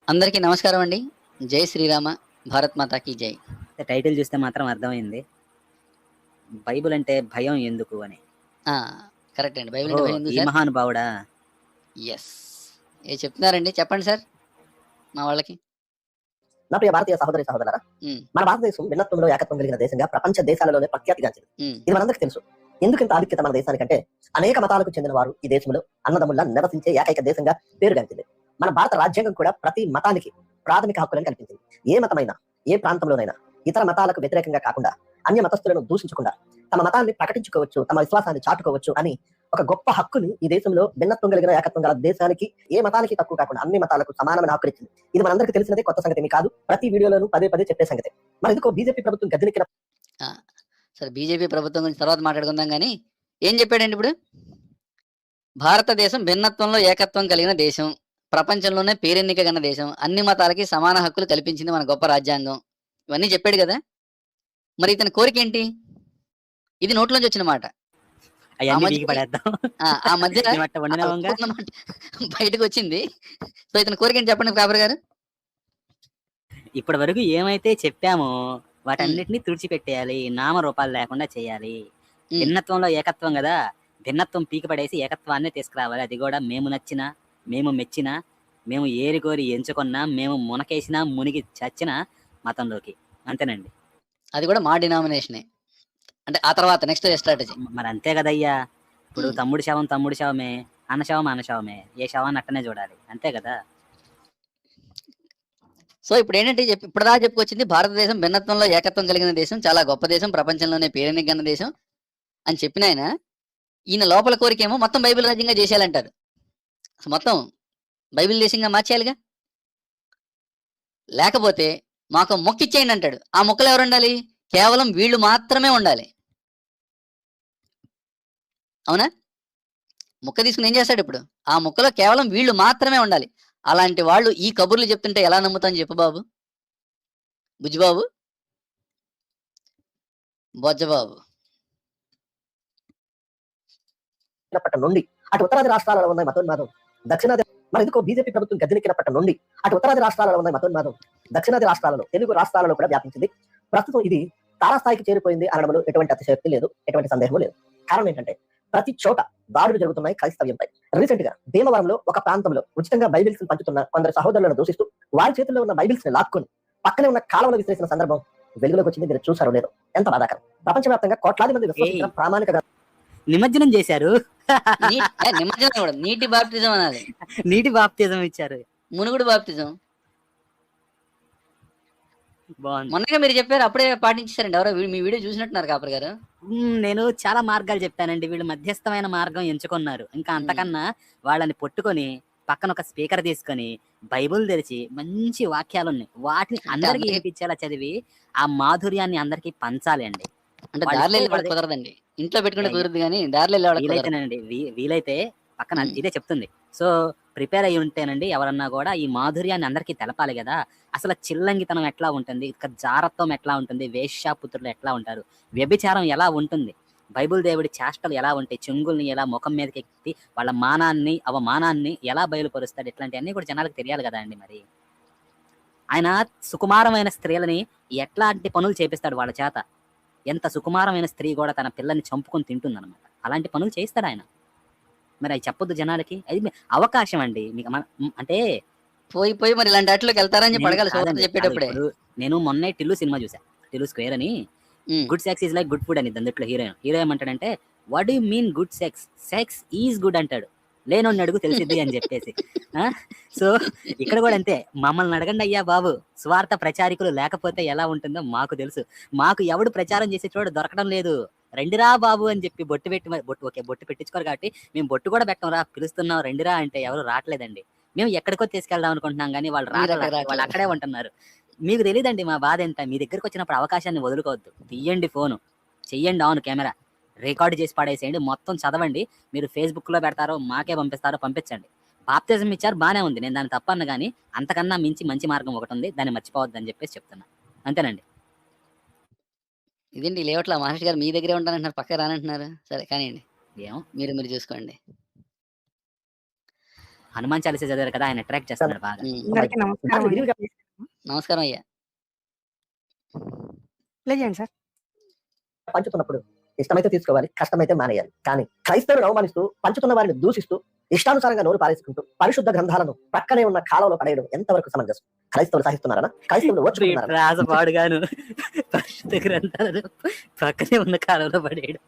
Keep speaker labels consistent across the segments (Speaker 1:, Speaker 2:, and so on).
Speaker 1: అందరికీ నమస్కారం అండి. జై శ్రీరామ! భారత్ మాతాకి జై!
Speaker 2: టైటిల్ చూస్తే మాత్రం అర్థమైంది. బైబిల్ అంటే భయం ఎందుకు అని.
Speaker 1: ఆ! కరెక్ట్ అండి. బైబిల్ అంటే
Speaker 2: ఓహో!
Speaker 1: భయం ఎందుకు
Speaker 2: ఈ
Speaker 1: సార్?
Speaker 2: మహానుభావుడా!
Speaker 1: యెస్. ఏదో చెప్తున్నారండి. చెప్పండి సార్ మా వాళ్ళకి.
Speaker 3: నా ప్రియ భారతీయ సహోదరి సహోదరులారా,
Speaker 1: హ్మ్.
Speaker 3: మన భారతదేశం భిన్నత్వంలో ఏకత్వం కలిగిన దేశంగా ప్రపంచ దేశాలలోనే ప్రఖ్యాతిగాంచింది.
Speaker 1: హ్మ్.
Speaker 3: ఇది మనందరికీ తెలుసు. ఎందుకింత ఆధిక్యత మన దేశానికంటే అనేక మతాలకు చెందిన వారు ఈ దేశంలో అన్నదమ్ముల్లా నివసించే ఏకైక దేశంగా పేరుగాంచింది. మన భారత రాజ్యాంగం కూడా ప్రతి మతానికి ప్రాథమిక హక్కులను కల్పించింది. ఏ మతమైనా, ఏ ప్రాంతంలోనైనా ఇతర మతాలకు వ్యతిరేకంగా కాకుండా, అన్య మతస్థులను దూషించకుండా తమ మతాన్ని ప్రకటించుకోవచ్చు, తమ విశ్వాసాన్ని చాటుకోవచ్చు అని ఒక గొప్ప హక్కుని ఈ దేశంలో భిన్నత్వం కలిగిన ఏకత్వం గల దేశానికి ఏ మతానికి తక్కువ కాకుండా అన్ని మతాలకు సమానమైన హక్కు ఇచ్చింది. ఇది మనందరికీ తెలిసినదే, కొత్త సంగతి కాదు. ప్రతి వీడియోలోనూ పదే పదే చెప్పే సంగతి. మరి ఎందుకో బీజేపీ ప్రభుత్వం గద్దెనెక్కిన
Speaker 1: ఆ! సరే బీజేపీ ప్రభుత్వం గురించి తర్వాత మాట్లాడుకుందాం గానీ, ఏం చెప్పాడండి ఇప్పుడు? భారతదేశం భిన్నత్వంలో ఏకత్వం కలిగిన దేశం. ప్రపంచంలోనే పేరెన్నిక గన్న దేశం. అన్ని మతాలకి సమాన హక్కులు కల్పించింది మన గొప్ప రాజ్యాంగం. ఇవన్నీ చెప్పాడు గదా! మరి ఇతని కోరికేంటి? ఇది నోట్లోంచి వచ్చిన మాట. ఆ
Speaker 2: అయన్నీ పీకి
Speaker 1: మధ్య
Speaker 2: పడేద్దాం.
Speaker 1: ఆ మధ్యన
Speaker 2: మేము అట్ట వండినామంగా.
Speaker 1: అనుకున్న మాట బయటకొచ్చింది. సో, ఇతని కోరికేంటి చెప్పండి పేపర్ గారు?
Speaker 2: ఇప్పటి వరకు ఏమైతే చెప్పామో
Speaker 1: హ్మ్.
Speaker 2: వాటన్నిటిని తుడిచిపెట్టేయాలి. నామరూపాలు లేకుండా చేయాలి.
Speaker 1: హ్మ్.
Speaker 2: భిన్నత్వంలో ఏకత్వం గదా! భిన్నత్వం పీకి పడేసి ఏకత్వాన్నే తీసుకురావాలి. అది గూడా మేము నచ్చినా, మేము మెచ్చినా, మేము ఏరికోరి ఎంచుకున్నా, మేము మునకేసినా, మునిగి చచ్చినా మతంలోకి. అంతేనండి.
Speaker 1: అది కూడా మా డినామినేషనే. అంటే ఆ తర్వాత నెక్స్ట్ స్ట్రాటజీ.
Speaker 2: మరంతే గదయ్యా! ఇప్పుడు
Speaker 1: హ్మ్.
Speaker 2: తమ్ముడి శవం తమ్ముడి శవమే. అన్న శవం అన్న శవమే. ఏ శవాన్ని అట్టనే జూడాలి. అంతే గదా!
Speaker 1: సో, ఇప్పుడేంటంటే ఇప్పటిదాకా చెప్పుకొచ్చింది భారతదేశం భిన్నత్వంలో ఏకత్వం కలిగిన దేశం. చాలా గొప్ప దేశం. ప్రపంచంలోనే పేరెన్నికగన్న దేశం అని చెప్పినాయన, ఈయన లోపల కోరికేమో మొత్తం బైబిల్ రాజ్యంగా చేసేయాలంటారు. అసలు మొత్తం బైబిల్ దేశంగా మార్చేయాలిగా. లేకపోతే మాకో మొక్కిచ్చేయండి అంటాడు. ఆ మొక్కలో ఎవరుండాలి? కేవలం వీళ్ళు మాత్రమే ఉండాలి. అవునా? ముక్క తీసుకొని ఏం చేస్తాడిప్పుడు? ఆ ముక్కలో కేవలం వీళ్ళు మాత్రమే ఉండాలి. అలాంటి వాళ్ళు ఈ కబుర్లు చెప్తుంటే ఎలా నమ్ముతాం చెప్పు బాబు? బుజ్జిబాబు, బొజ్జబాబు.
Speaker 3: పట్టం నుండి అటు ఉత్తరాది రాష్ట్రాలలో ఉన్న మతోన్మాదం, దక్షిణాది మరి ఎందుకో బీజేపీ ప్రభుత్వం గద్దెనెక్కినప్పటి నుండి అటు ఉత్తరాది రాష్ట్రాలలో ఉన్న మతోన్మాదం, దక్షిణాది రాష్ట్రాలలో, తెలుగు రాష్ట్రాలలో కూడా వ్యాపించింది. ప్రస్తుతం ఇది తారాస్థాయికి చేరిపోయింది అనడంలో ఎటువంటి అతిశయోక్తి లేదు, ఎటువంటి సందేహం లేదు. కారణం ఏంటంటే ప్రతి చోట దాడులు జరుగుతున్నాయి క్రైస్తవ్యంపై. రీసెంట్ గా భీమవరంలో ఒక ప్రాంతంలో ఉచితంగా బైబిల్స్ పంచుతున్న కొందరు సహోదరులను దూషిస్తూ వారి చేతుల్లో ఉన్న బైబిల్స్ ని లాక్కొని పక్కనే ఉన్న కాలంలో విసిరేసిన సందర్భం వెలుగులోకి వచ్చింది. మీరు చూసారో లేదో, ఎంత బాధాకరం. ప్రపంచవ్యాప్తంగా కోట్లాది మంది విశ్వసించిన
Speaker 2: ఏయ్!
Speaker 3: ప్రామాణిక
Speaker 2: నిమజ్జనం చేశారు.
Speaker 1: నిమజ్జనం కూడా నీటి బాప్టిజం అనాలి.
Speaker 2: నీటి బాప్తిజం ఇచ్చారు.
Speaker 1: మునుగుడు బాప్టిజం.
Speaker 2: బావుంది.
Speaker 1: మొన్ననే మీరు చెప్పారు. అప్పుడే పాటించేసారండి. ఎవరో మీ వీడియో చూసినట్టున్నారు కాపరి గారు.
Speaker 2: నేను చాలా మార్గాలు చెప్పానండి. వీళ్ళు మధ్యస్థమైన మార్గం ఎంచుకున్నారు. ఇంకా
Speaker 1: హ్మ్.
Speaker 2: అంతకన్నా వాళ్ళని పట్టుకొని పక్కన ఒక స్పీకర్ తీసుకొని బైబిల్ తెరిచి మంచి వాక్యాలున్నాయి. వాటిని
Speaker 1: అంటే
Speaker 2: అందరికి
Speaker 1: అందరికి
Speaker 2: వినిపించేలా చదివి ఆ మాధుర్యాన్ని అందరికి పంచాలి అండి.
Speaker 1: అంటే
Speaker 2: వాళ్ళు
Speaker 1: దారిలో
Speaker 2: ఇస్తే
Speaker 1: ఎళ్ళేవాళ్ళకి
Speaker 2: వాళ్ళది
Speaker 1: కుదరదండి. ఇంట్లో పెట్టుకుంటే
Speaker 2: య య
Speaker 1: కుదురుద్ది గానీ, దారిలో ఎళ్ళేవాళ్ళకి కుదరదు.
Speaker 2: వీలైతేనండి. వీలైతే పక్కన
Speaker 1: హ్మ్.
Speaker 2: ఇదే చెప్తుంది. సో, ప్రిపేర్ అయ్యి ఉంటేనండి ఎవరన్నా గూడా ఈ మాధుర్యాన్ని అందరికీ తెలపాలి గదా! అసల చిల్లంగితనం ఎట్లా ఉంటుంది? ఇక జారత్వం ఎట్లా ఉంటుంది? వేశ్యాపుత్రులు ఎట్లా ఉంటారు? వ్యభిచారం ఎలా ఉంటుంది? బైబిల్ దేవుడి చేష్టలు ఎలా ఉంటాయి? చెంగుల్ని ఎలా ముఖం మీదకెత్తి వాళ్ళ మానాన్ని, అవమానాన్ని ఎలా బయలుపరుస్తాడు? ఇట్లాంటియన్నీ కూడా జనాలకు తెలియాలి గదండీ మరి. ఆయన సుకుమారమైన స్త్రీలని ఎట్లాంటి పనులు చేపిస్తాడు వాళ్ళ చేత. ఎంత సుకుమారమైన స్త్రీ గూడా తన పిల్లని చంపుకొని తింటుందనమాట. అలాంటి పనులు చేయిస్తాడాయన. మరి అయి చెప్పొద్దు జనాలకి. అది అవకాశం అండి. మీకు అంటే
Speaker 1: పోయి మరి ఇలాంటి ఆటిలోకెళ్తారని చెప్పి
Speaker 2: నేను
Speaker 1: అడగాలి సువార్త
Speaker 2: కాదండి. కాదు
Speaker 1: చెప్పేటప్పుడే.
Speaker 2: ఇప్పుడు నేను మొన్నే 'టిల్లు' సినిమా చూసా. 'టిల్లు స్క్వేర్' అని.
Speaker 1: Hmm.
Speaker 2: Good sex is like good food అనిద్ది అందుట్లో హీరోయిన్. హీరో ఏమంటాడంటే, what do you mean good sex? Sex is good అంటాడు. లేనోడిని అడుగు తెలిసిద్ది అని జెప్పేసి. ఆ! సో, ఇక్కడ గూడా అంతే. మమ్మల్ని అడగండయ్యా బాబు! స్వార్థ ప్రచారికులు లేకపోతే ఎలా ఉంటుందో మాకు తెలుసు. మాకు ఎవడు ప్రచారం చేసేటోడు దొరకడం లేదు. రండిరా బాబు అని జెప్పి బొట్టు పెట్టి బొట్టు పెట్టించుకోరు కాబట్టి, మేము బొట్టు కూడా పెట్టంరా పిలుస్తున్నాం రండిరా అంటే ఎవరు రాట్లేదండి. మేము ఎక్కడికో తీసుకెళ్దాం అనుకుంటున్నాం గానీ వాళ్ళు రాట్లా.
Speaker 1: మీరక్కడికి
Speaker 2: వాళ్ళు
Speaker 1: రావట్లేదు.
Speaker 2: అక్కడే ఉంటున్నారు. మీకు తెలీదండి మా బాధెంత. మీ దగ్గరకొచ్చినప్పుడు అవకాశాన్ని వదులుకోవద్దు. తీయండి ఫోను. చెయ్యండి ఆన్ కెమెరా. రికార్డ్ చేసి పడేసేయండి. మొత్తం చదవండి. మీరు ఫేస్‌బుక్‌లో పెడతారో, మాకే పంపిస్తారో పంపించండి. బాప్తిజం ఇచ్చారు బానే ఉంది. నేను దాన్ని తప్పనను గాని, అంతకన్నా మించి మంచి మార్గం ఒకటుంది. దాన్ని మర్చిపోవద్దని జెప్పేసి చెప్తున్నా. అంతేనండి.
Speaker 1: ఇదేంటి లేవట్లా మహేష్ గారు మీ దగ్గరే ఉంటానంటున్నారు. పక్కకి రానంటున్నారు. సరే కానియండి.
Speaker 2: ఏమో
Speaker 1: మీరు చూసుకోండి.
Speaker 2: హనుమాన్ చాలీసా చదివారు కదా, ఆయన అట్రాక్ట్ చేస్తున్నాడు బాగా.
Speaker 4: అందరికీ నమస్కారం
Speaker 3: దాన్ని
Speaker 4: అండి.
Speaker 3: విరివిగా
Speaker 1: నమస్కారం అయ్యా.
Speaker 4: ప్లే చేయండి సార్.
Speaker 3: పంచుతున్నప్పుడు ఇష్టమైతే తీసుకోవాలి, కష్టమైతే మానేయాలి. కానీ క్రైస్తవులను అవమానిస్తూ, పంచుతున్న వారిని దూషిస్తూ, ఇష్టానుసారంగా నోరు పారేసుకుంటూ, పరిశుద్ధ గ్రంథాలను ప్రక్కనే ఉన్న కాలంలో పడేయడం ఎంతవరకు సమంజసం? క్రైస్తవులు సహిస్తున్నారా? క్రైస్తవులు ఓర్చుకుంటున్నారా?
Speaker 2: రాజ పాడుగాను పరిశుద్ధ గ్రంథాలను పక్కనే ఉన్న కాలంలో పడేయడం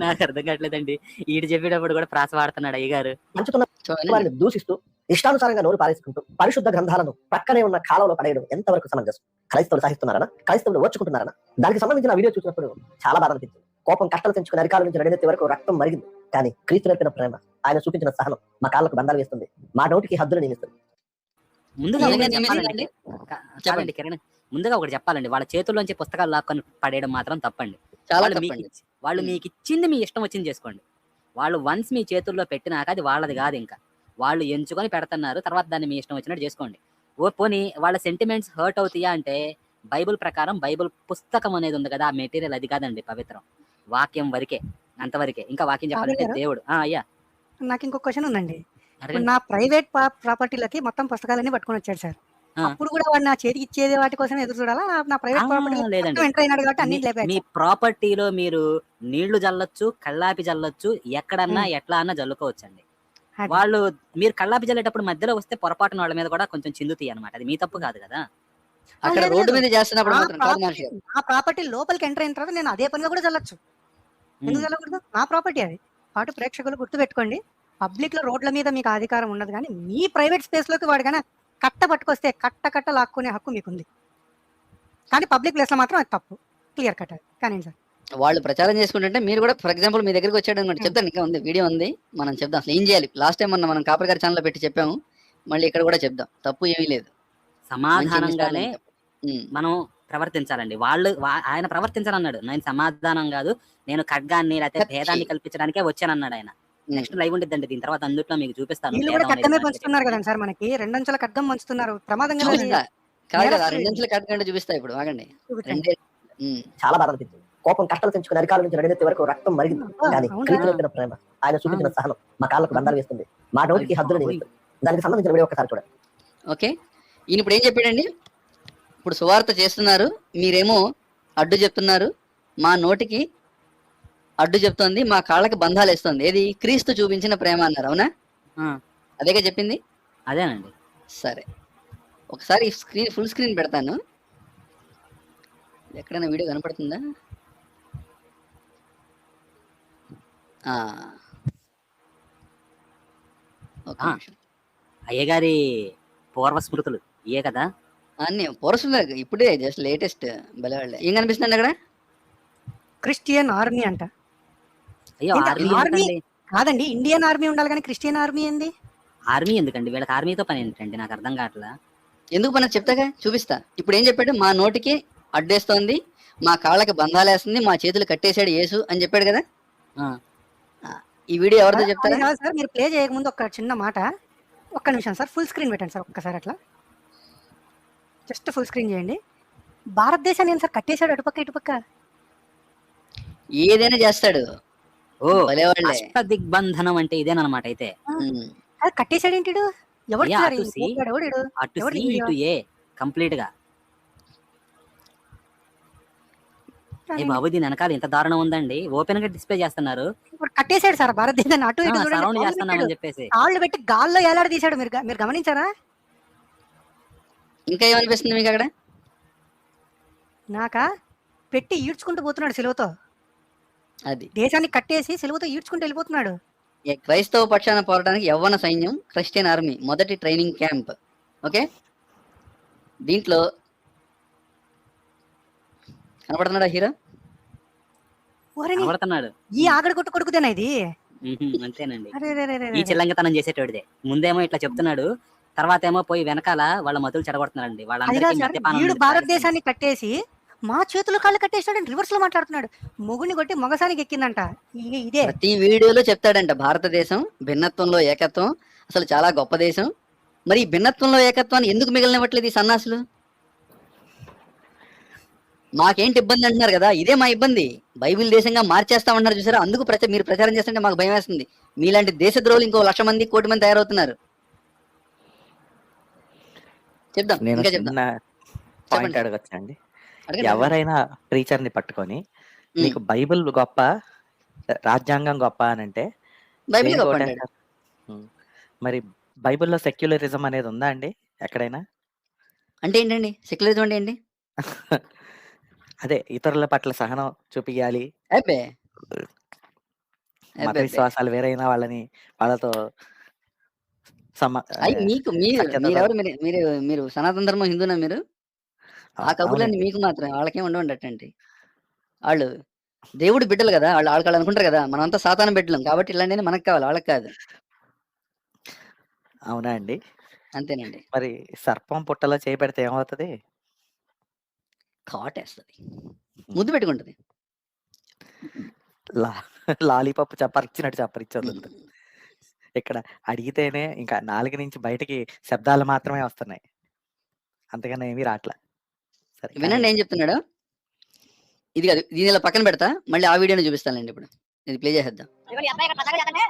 Speaker 2: నాకు అర్థం కావట్లేదండి. ఈడు చెప్పేటప్పుడు కూడా ప్రాస వాడుతున్నాడు అయ్యగారు.
Speaker 3: పంచుతున్న
Speaker 1: చూడండి.
Speaker 3: వారిని దూషిస్తూ, ఇష్టానుసారంగా నోరు పారేసుకుంటూ, పరిశుద్ధ గ్రంథాలను ప్రక్కనే ఉన్న కాలంలో పడేయడం ఎంతవరకు సమంజసం? క్రైస్తవులు సహిస్తున్నారా? క్రైస్తవులు ఓర్చుకుంటున్నారా? దానికి సంబంధించిన వీడియో చూసినప్పుడు చాలా బాధ అనిపించింది. కోపం కట్టలు తెంచుకుని అరికాల నుంచి నడినెత్తి వరకు రక్తం మరిగింది. కానీ క్రీస్తు నేర్పిన ప్రేమ, ఆయన చూపించిన సహనం మా కాళ్ళకు బంధాలు వేస్తుంది, మా నోటికి హద్దులు నియమిస్తుంది.
Speaker 2: ముందుగా
Speaker 1: నిజంగా
Speaker 2: ఒకటి చెప్పాలండి.
Speaker 1: నిజంగా
Speaker 2: కాదండి
Speaker 1: చెప్పండి.
Speaker 2: కిరణ్, ముందుగా ఒకటి చెప్పాలండి. వాళ్ళ చేతుల్లోంచి పుస్తకాలు లాక్కొని పడేయడం మాత్రం తప్పండి.
Speaker 1: చాలా
Speaker 2: వాళ్ళు
Speaker 1: తప్పండి.
Speaker 2: వాళ్ళు
Speaker 1: ఉమ్.
Speaker 2: మీకు ఇచ్చింది మీ ఇష్టం వచ్చింది చేసుకోండి. వాళ్ళు వన్స్ మీ చేతుల్లో పెట్టినాక అది వాళ్ళది కాదు. ఇంకా వాళ్ళు ఎంచుకొని పెడుతున్నారు, తర్వాత దాన్ని మీ ఇష్టం వచ్చినట్టు చేసుకోండి. ఓ పోనీ వాళ్ళ సెంటిమెంట్స్ హర్ట్ అవుతాయా అంటే, బైబిల్ ప్రకారం బైబిల్ పుస్తకం అనేది ఉంది కదా, ఆ మెటీరియల్ అది కాదండి పవిత్రం. వాక్యం వరకే, అంతవరకే. ఇంకా వాక్యం చెప్పాలంటే
Speaker 4: గారు?
Speaker 2: దేవుడు. అయ్యా
Speaker 4: నాకు ఇంకో క్వశ్చన్ ఉందండి. ఇప్పుడు
Speaker 2: అడగండి.
Speaker 4: నా ప్రైవేట్ ప్రాపర్టీలకి మొత్తం పుస్తకాలన్నీ పట్టుకొని వచ్చాడు సార్.
Speaker 2: ఆ.
Speaker 4: అప్పుడు కూడా వాడు నా చేతికి ఇచ్చేది వాటి కోసం ఎదురు చూడాలా? నా ప్రైవేట్ ప్రాపర్టీ
Speaker 2: లేదండి.
Speaker 4: ఎంటర్ అయినాడు కాబట్టి అన్ని
Speaker 2: మీ
Speaker 4: లేపాడు.
Speaker 2: ప్రాపర్టీలో మీరు నీళ్లు జల్లొచ్చు, కళ్ళాపి జల్లొచ్చు, ఎక్కడన్నా ఎట్లా అన్నా జల్లుకోవచ్చండి.
Speaker 4: అది.
Speaker 2: వాళ్ళు మీరు కళ్ళాపి జల్లేటప్పుడు మధ్యలో వస్తే పొరపాటున వాళ్ళ మీద కూడా కొంచెం చిందుతాయి అన్నమాట. అది మీ తప్పు కాదు కదా.
Speaker 1: అక్కడ
Speaker 4: లేదు,
Speaker 1: రోడ్డు
Speaker 4: లేదు.
Speaker 1: మీద చేస్తున్నప్పుడు
Speaker 4: నా
Speaker 1: మాత్రం కాదు మనిషి గారు.
Speaker 4: నా ప్రాపర్టీ లోపలికి ఎంటర్ అయిన తర్వాత నేను అదే పనిగా కూడా చల్లొచ్చు. ఎందుకు చల్లకూడదు? నా ప్రాపర్టీ అది. కాబట్టి ప్రేక్షకులు గుర్తుపెట్టుకోండి, పబ్లిక్ లో రోడ్ల మీద మీకు అధికారం ఉండదు, కానీ మీ ప్రైవేట్ స్పేస్ లోకి వాడికైనా కట్ట పట్టుకొస్తే కట్ట లాక్కునే హక్కు మీకుంది. కానీ పబ్లిక్ ప్లేస్ లో మాత్రం అది తప్పు. క్లియర్ కట్ అది. కానీ సార్
Speaker 1: వాళ్ళు ప్రచారం చేసుకుంటుంటే మీరు కూడా ఫర్ ఎగ్జాంపుల్ మీ దగ్గరికి వచ్చాడు అనుకోండి, చెప్తాను, ఇంకా ఉంది వీడియో ఉంది, మనం చెప్దాం అసలు ఏం చేయాలి. లాస్ట్ టైం మనం కాపర్ గారి ఛానల్లో పెట్టి చెప్పాము, మళ్ళీ ఇక్కడ కూడా చెప్దాం. తప్పు ఏమీ లేదు,
Speaker 2: సమాధానంగానే
Speaker 1: ఉమ్.
Speaker 2: మనం ప్రవర్తించాలండి. వాళ్ళు ఆయన ప్రవర్తించాలన్నాడు. నేను సమాధానం కాదు, నేను ఖడ్గాన్ని లేకపోతే భేదాన్ని కల్పించడానికే వచ్చానన్నాడు ఆయన. నెక్స్ట్ లైవ్ ఉండిద్దండి దీని తర్వాత, అందుట్లో మీకు చూపిస్తాను.
Speaker 4: వీళ్ళు కూడా
Speaker 2: భేదం
Speaker 4: ఖడ్గమే
Speaker 2: అనేది
Speaker 4: పంచుతున్నారు కదండి సార్, మనకి 2 అంచెల ఖడ్గం పంచుతున్నారు. ప్రమాదంగా అది.
Speaker 1: చూపిస్తా కాదు కదా,
Speaker 4: నేరస్తులు.
Speaker 1: 2 గంటలు కట్టకుండా చూపిస్తా ఇప్పుడు, ఆగండి.
Speaker 4: చూపించండి.
Speaker 1: రెండే ఉమ్.
Speaker 3: చాలా బాధ అనిపించింది. కోపం కట్టలు తెంచుకుని అరికాల నుంచి నడినెత్తి వరకు రక్తం మరిగింది. కానీ
Speaker 4: అవునా?
Speaker 3: క్రీస్తు నేర్పిన ప్రేమ, ఆయన చూపించిన సహనం మా కాళ్ళకు బంధాలు వేస్తుంది, మా నోటికి హద్దులు నియమిస్తుంది. దానికి సంబంధించిన వీడియో ఒకసారి చూడండి.
Speaker 1: ఓకే, ఈయన ఇప్పుడు ఏం చెప్పాడండి? ఇప్పుడు సువార్త చేస్తున్నారు, మీరేమో అడ్డు చెప్తున్నారు, మా నోటికి అడ్డు చెప్తోంది, మా కాళ్ళకి బంధాలు వేస్తుంది. ఏది? క్రీస్తు చూపించిన ప్రేమ అన్నారు, అవునా?
Speaker 2: ఆ,
Speaker 1: అదేగా చెప్పింది.
Speaker 2: అదేనండి.
Speaker 1: సరే, ఒకసారి స్క్రీన్ ఫుల్ స్క్రీన్ పెడతాను, ఎక్కడైనా వీడియో కనపడుతుందా? ఆ. ఒక్క
Speaker 2: ఆ.
Speaker 1: నిమిషం.
Speaker 2: అయ్యగారి పూర్వ స్మృతులు ఇయే కదా.
Speaker 1: అన్ని పొరస్తుంది ఇప్పుడే, జస్ట్ లేటెస్ట్ బలవాళ్ళే. ఏం కనిపిస్తుంది అక్కడ?
Speaker 4: క్రిస్టియన్ ఆర్మీ అంట.
Speaker 2: అయ్యో,
Speaker 4: ఏంటి,
Speaker 2: ఆర్మీ
Speaker 4: ఆర్మీ?
Speaker 2: ఎందుకండి?
Speaker 4: కాదండి, ఇండియన్ ఆర్మీ ఉండాలి కానీ క్రిస్టియన్ ఆర్మీ ఏంది?
Speaker 2: ఆర్మీ ఎందుకండి? వీళ్ళకి ఆర్మీతో పని ఏంటండి? నాకు అర్థం కావట్లా.
Speaker 1: ఎందుకు పని చెప్తాగా, చూపిస్తా. ఇప్పుడు ఏం చెప్పాడు? మా నోటికి అడ్డేస్తోంది, మా కాళ్ళకి బంధాలేస్తుంది, మా చేతులు కట్టేశాడు యేసు అని చెప్పాడు కదా.
Speaker 2: ఆ,
Speaker 1: ఈ వీడియో ఎవరితో చెప్తారా?
Speaker 4: అది కాదు సార్, మీరు ప్లే చేయకముందు ఒక చిన్న మాట, ఒక్క నిమిషం సార్, ఫుల్ స్క్రీన్ పెట్టండి సార్ ఒక్కసారి అట్లా. జస్ట్ ఫుల్ స్క్రీన్ చేయండి. భారతదేశాన్ని ఏం సార్ కట్టేశాడు అటుపక్క ఇటుపక్క?
Speaker 1: ఏదైనా చేస్తాడు,
Speaker 2: ఓ
Speaker 1: భలేవాళ్లే.
Speaker 2: అష్ట దిగ్బంధనం అంటే ఇదేనమాట. అయితే
Speaker 1: ఉమ్.
Speaker 4: అది కట్టేశాడు ఏంటి? ఎవరు
Speaker 2: యా,
Speaker 4: సార్?
Speaker 2: అటు సి,
Speaker 4: ఎవడు?
Speaker 2: అటు
Speaker 4: ఎవరు
Speaker 2: సి
Speaker 4: ఈ
Speaker 2: ఇటు ఏ కంప్లీట్ గా. ఏ బాబు, దీని వెనకాల ఇంత దారుణం ఉందండి. ఓపెన్ గా డిస్ప్లే చేస్తున్నారు,
Speaker 4: ఇప్పుడు కట్టేశాడు సార్ భారతదేశాన్ని అటు ఇటు చూడండి.
Speaker 2: సరౌండ్
Speaker 4: కాళ్ళు
Speaker 2: చేస్తున్నామని
Speaker 4: పెట్టాడు.
Speaker 2: చెప్పేసి.
Speaker 4: కాళ్ళు పెట్టి గాల్లో ఏలాడ తీశాడు. మీరు గమనించారా?
Speaker 1: ఇంకా ఏమనిపిస్తుంది మీకు అక్కడ?
Speaker 4: నాకా పెట్టి ఈడ్చుకుంటూ పోతున్నాడు సిలువతో.
Speaker 1: అది
Speaker 4: దేశాన్ని కట్టేసి సిలువతో ఈడ్చుకుంటూ వెళ్ళిపోతున్నాడు.
Speaker 1: క్రైస్తవ పక్షాన పోరాటానికి యవ్వన సైన్యం క్రిస్టియన్ ఆర్మీ మొదటి ట్రైనింగ్ క్యాంప్. ఓకే, దీంట్లో కనపడుతున్నాడా హీరో?
Speaker 4: ఓరని,
Speaker 2: కనబడుతున్నాడు.
Speaker 4: ఈ ఆగడి కొట్టు కొడుకుదేనా ఇది?
Speaker 2: అంతేనండి.
Speaker 4: అరే రే రే రే
Speaker 2: ఈ
Speaker 4: రే.
Speaker 2: చిల్లంగతనం చేసేటోడిదే. ముందేమో ఇట్లా చెప్తున్నాడు, తర్వాత ఏమో పోయి వెనకాల వాళ్ళ మతులు చెడగొడుతున్నారండి.
Speaker 4: అది
Speaker 2: వాళ్ళందరికీ
Speaker 4: కాదు సార్,
Speaker 2: మద్యపానం
Speaker 4: వీడు
Speaker 2: అనేది
Speaker 4: భారతదేశాన్ని కట్టేసి మా చేతులు కాళ్ళు కట్టేసాడని రివర్స్ లో మాట్లాడుతున్నాడు. మొగుని కొట్టి మొగసానికి ఎక్కిందంట. ఇదే
Speaker 1: ప్రతి వీడియోలో చెప్తాడంట, భారతదేశం భిన్నత్వంలో ఏకత్వం, అసలు చాలా గొప్ప దేశం. మరి ఈ భిన్నత్వంలో ఏకత్వాన్ని ఎందుకు మిగిలినవ్వట్లేదు ఈ సన్నాసులు? మాకేంటి ఇబ్బంది అంటున్నారు కదా, ఇదే మా ఇబ్బంది. బైబిల్ దేశంగా మార్చేస్తామన్నారు చూసారా, అందుకు మీరు ప్రచారం చేస్తుంటే మాకు భయం వేస్తుంది. మీలాంటి దేశద్రోహులు ఇంకో 1,00,000 మంది 1,00,00,000 మంది తయారవుతున్నారు. చెప్దాం,
Speaker 5: నేను
Speaker 1: ఇంకా చెప్దాం.
Speaker 5: చిన్న పాయింట్
Speaker 1: చెప్పండి.
Speaker 5: అడగొచ్చండి?
Speaker 1: అడగండి.
Speaker 5: ఎవరైనా ప్రీచర్‌ని పట్టుకొని
Speaker 1: ఉమ్,
Speaker 5: నీకు బైబిల్ గొప్ప, రాజ్యాంగం గొప్ప అనంటే
Speaker 1: బైబిల్
Speaker 5: దేనికి
Speaker 1: గొప్ప అంటాడు.
Speaker 5: ఓటేస్తారు? హ్మ్. మరి బైబిల్‌లో సెక్యులరిజం అనేది ఉందా అండి ఎక్కడైనా?
Speaker 1: అంటే ఏంటండి సెక్యులరిజం అంటే ఏంటి?
Speaker 5: అదే ఇతరుల పట్ల సహనం చూపియాలి.
Speaker 1: అబ్బే
Speaker 5: మత
Speaker 1: అబ్బే
Speaker 5: విశ్వాసాలు వేరైన వాళ్ళతో సమ
Speaker 1: అయ్యి మీకు
Speaker 5: సఖ్యతతో
Speaker 1: మీరెవరు? మీరు మీరు మీరు సనాతన ధర్మం హిందూనా మీరు? ఆ కబుర్లన్నీ
Speaker 5: అవునండి.
Speaker 1: మీకు మాత్రమే, వాళ్ళకేం ఉండవటండి. వాళ్ళు దేవుడి బిడ్డలు కదా, వాళ్ళు అనుకుంటారు కదా మనమంతా సాతాను బిడ్డలం కాబట్టి ఇలాంటివన్నీ మనకు కావాలి, వాళ్ళకి కాదు.
Speaker 5: అవునా అండి?
Speaker 1: అంతేనండి.
Speaker 5: మరి సర్పం పుట్టలో చేయి పెడితే ఏమవుతది?
Speaker 1: కాటేస్తది,
Speaker 5: హ్మ్.
Speaker 1: ముద్దు పెట్టుకుంటది.
Speaker 5: లా లాలీపాప్ చప్పరిచ్చినట్టు చప్పరిచ్చొదులుతది. ఇక్కడ అడిగితేనే ఇంకా నాలుక నుంచి బయటికి శబ్దాలు మాత్రమే వస్తున్నాయి. అంతకన్నా ఏమీ రాట్లా. సరే
Speaker 1: వినండి ఏం
Speaker 5: కానియండి.
Speaker 1: చెప్తున్నాడు. ఇది కాదు, దీని ఇలా పక్కన పెడతా, మళ్ళీ ఆ వీడియోని చూపిస్తానండి ఇప్పుడు. ఇది ప్లే చేసేద్దాం.
Speaker 6: ఇదిగో ఈ అబ్బాయి ఇక్కడ ప్రసంగం చేస్తుంటే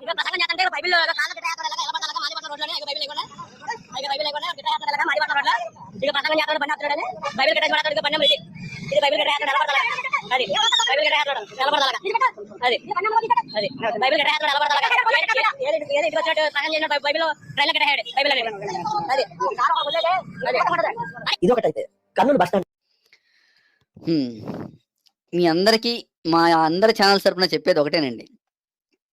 Speaker 6: ఇదిగో ప్రసంగం చేస్తుంటే ఇదిగో బైబిల్ కాళ్ళకి గిట్ట ఎలా పడతారు మాదిపట్ల రోడ్లోనే ఇదిగో బైబిల్ లేకుండా గిట్ట చేస్తాడు మాదిపట్ల రోడ్లో ఇదిగో ప్రసంగం చేస్తాడు బండి వస్తాడు బైబిల్ గిట్ట పడతాడు ఇదిగో బండి ఇది ఇది బైబిల్ గిట్ట చేస్తాడు ఎలా పడతాడు అది బైబిల్ గిట్ట చేస్తాడు ఎలా పడతాడు అది అది బైబిల్ గిట్ట చేస్తాడు ఎలా పడతాడు ఏది ఇదిగో వచ్చినట్టు ప్రసంగం చేసిన బైబిల్ ట్రైన్ గిట్ట హెడ్ బైబిల్ అది
Speaker 3: ఇది ఒకటైతే కర్నూలు బస్ స్టాండ్
Speaker 1: హ్మ్. మీ అందరికీ మా అందరి ఛానల్స్ తరపున చెప్పేది ఒకటేనండి.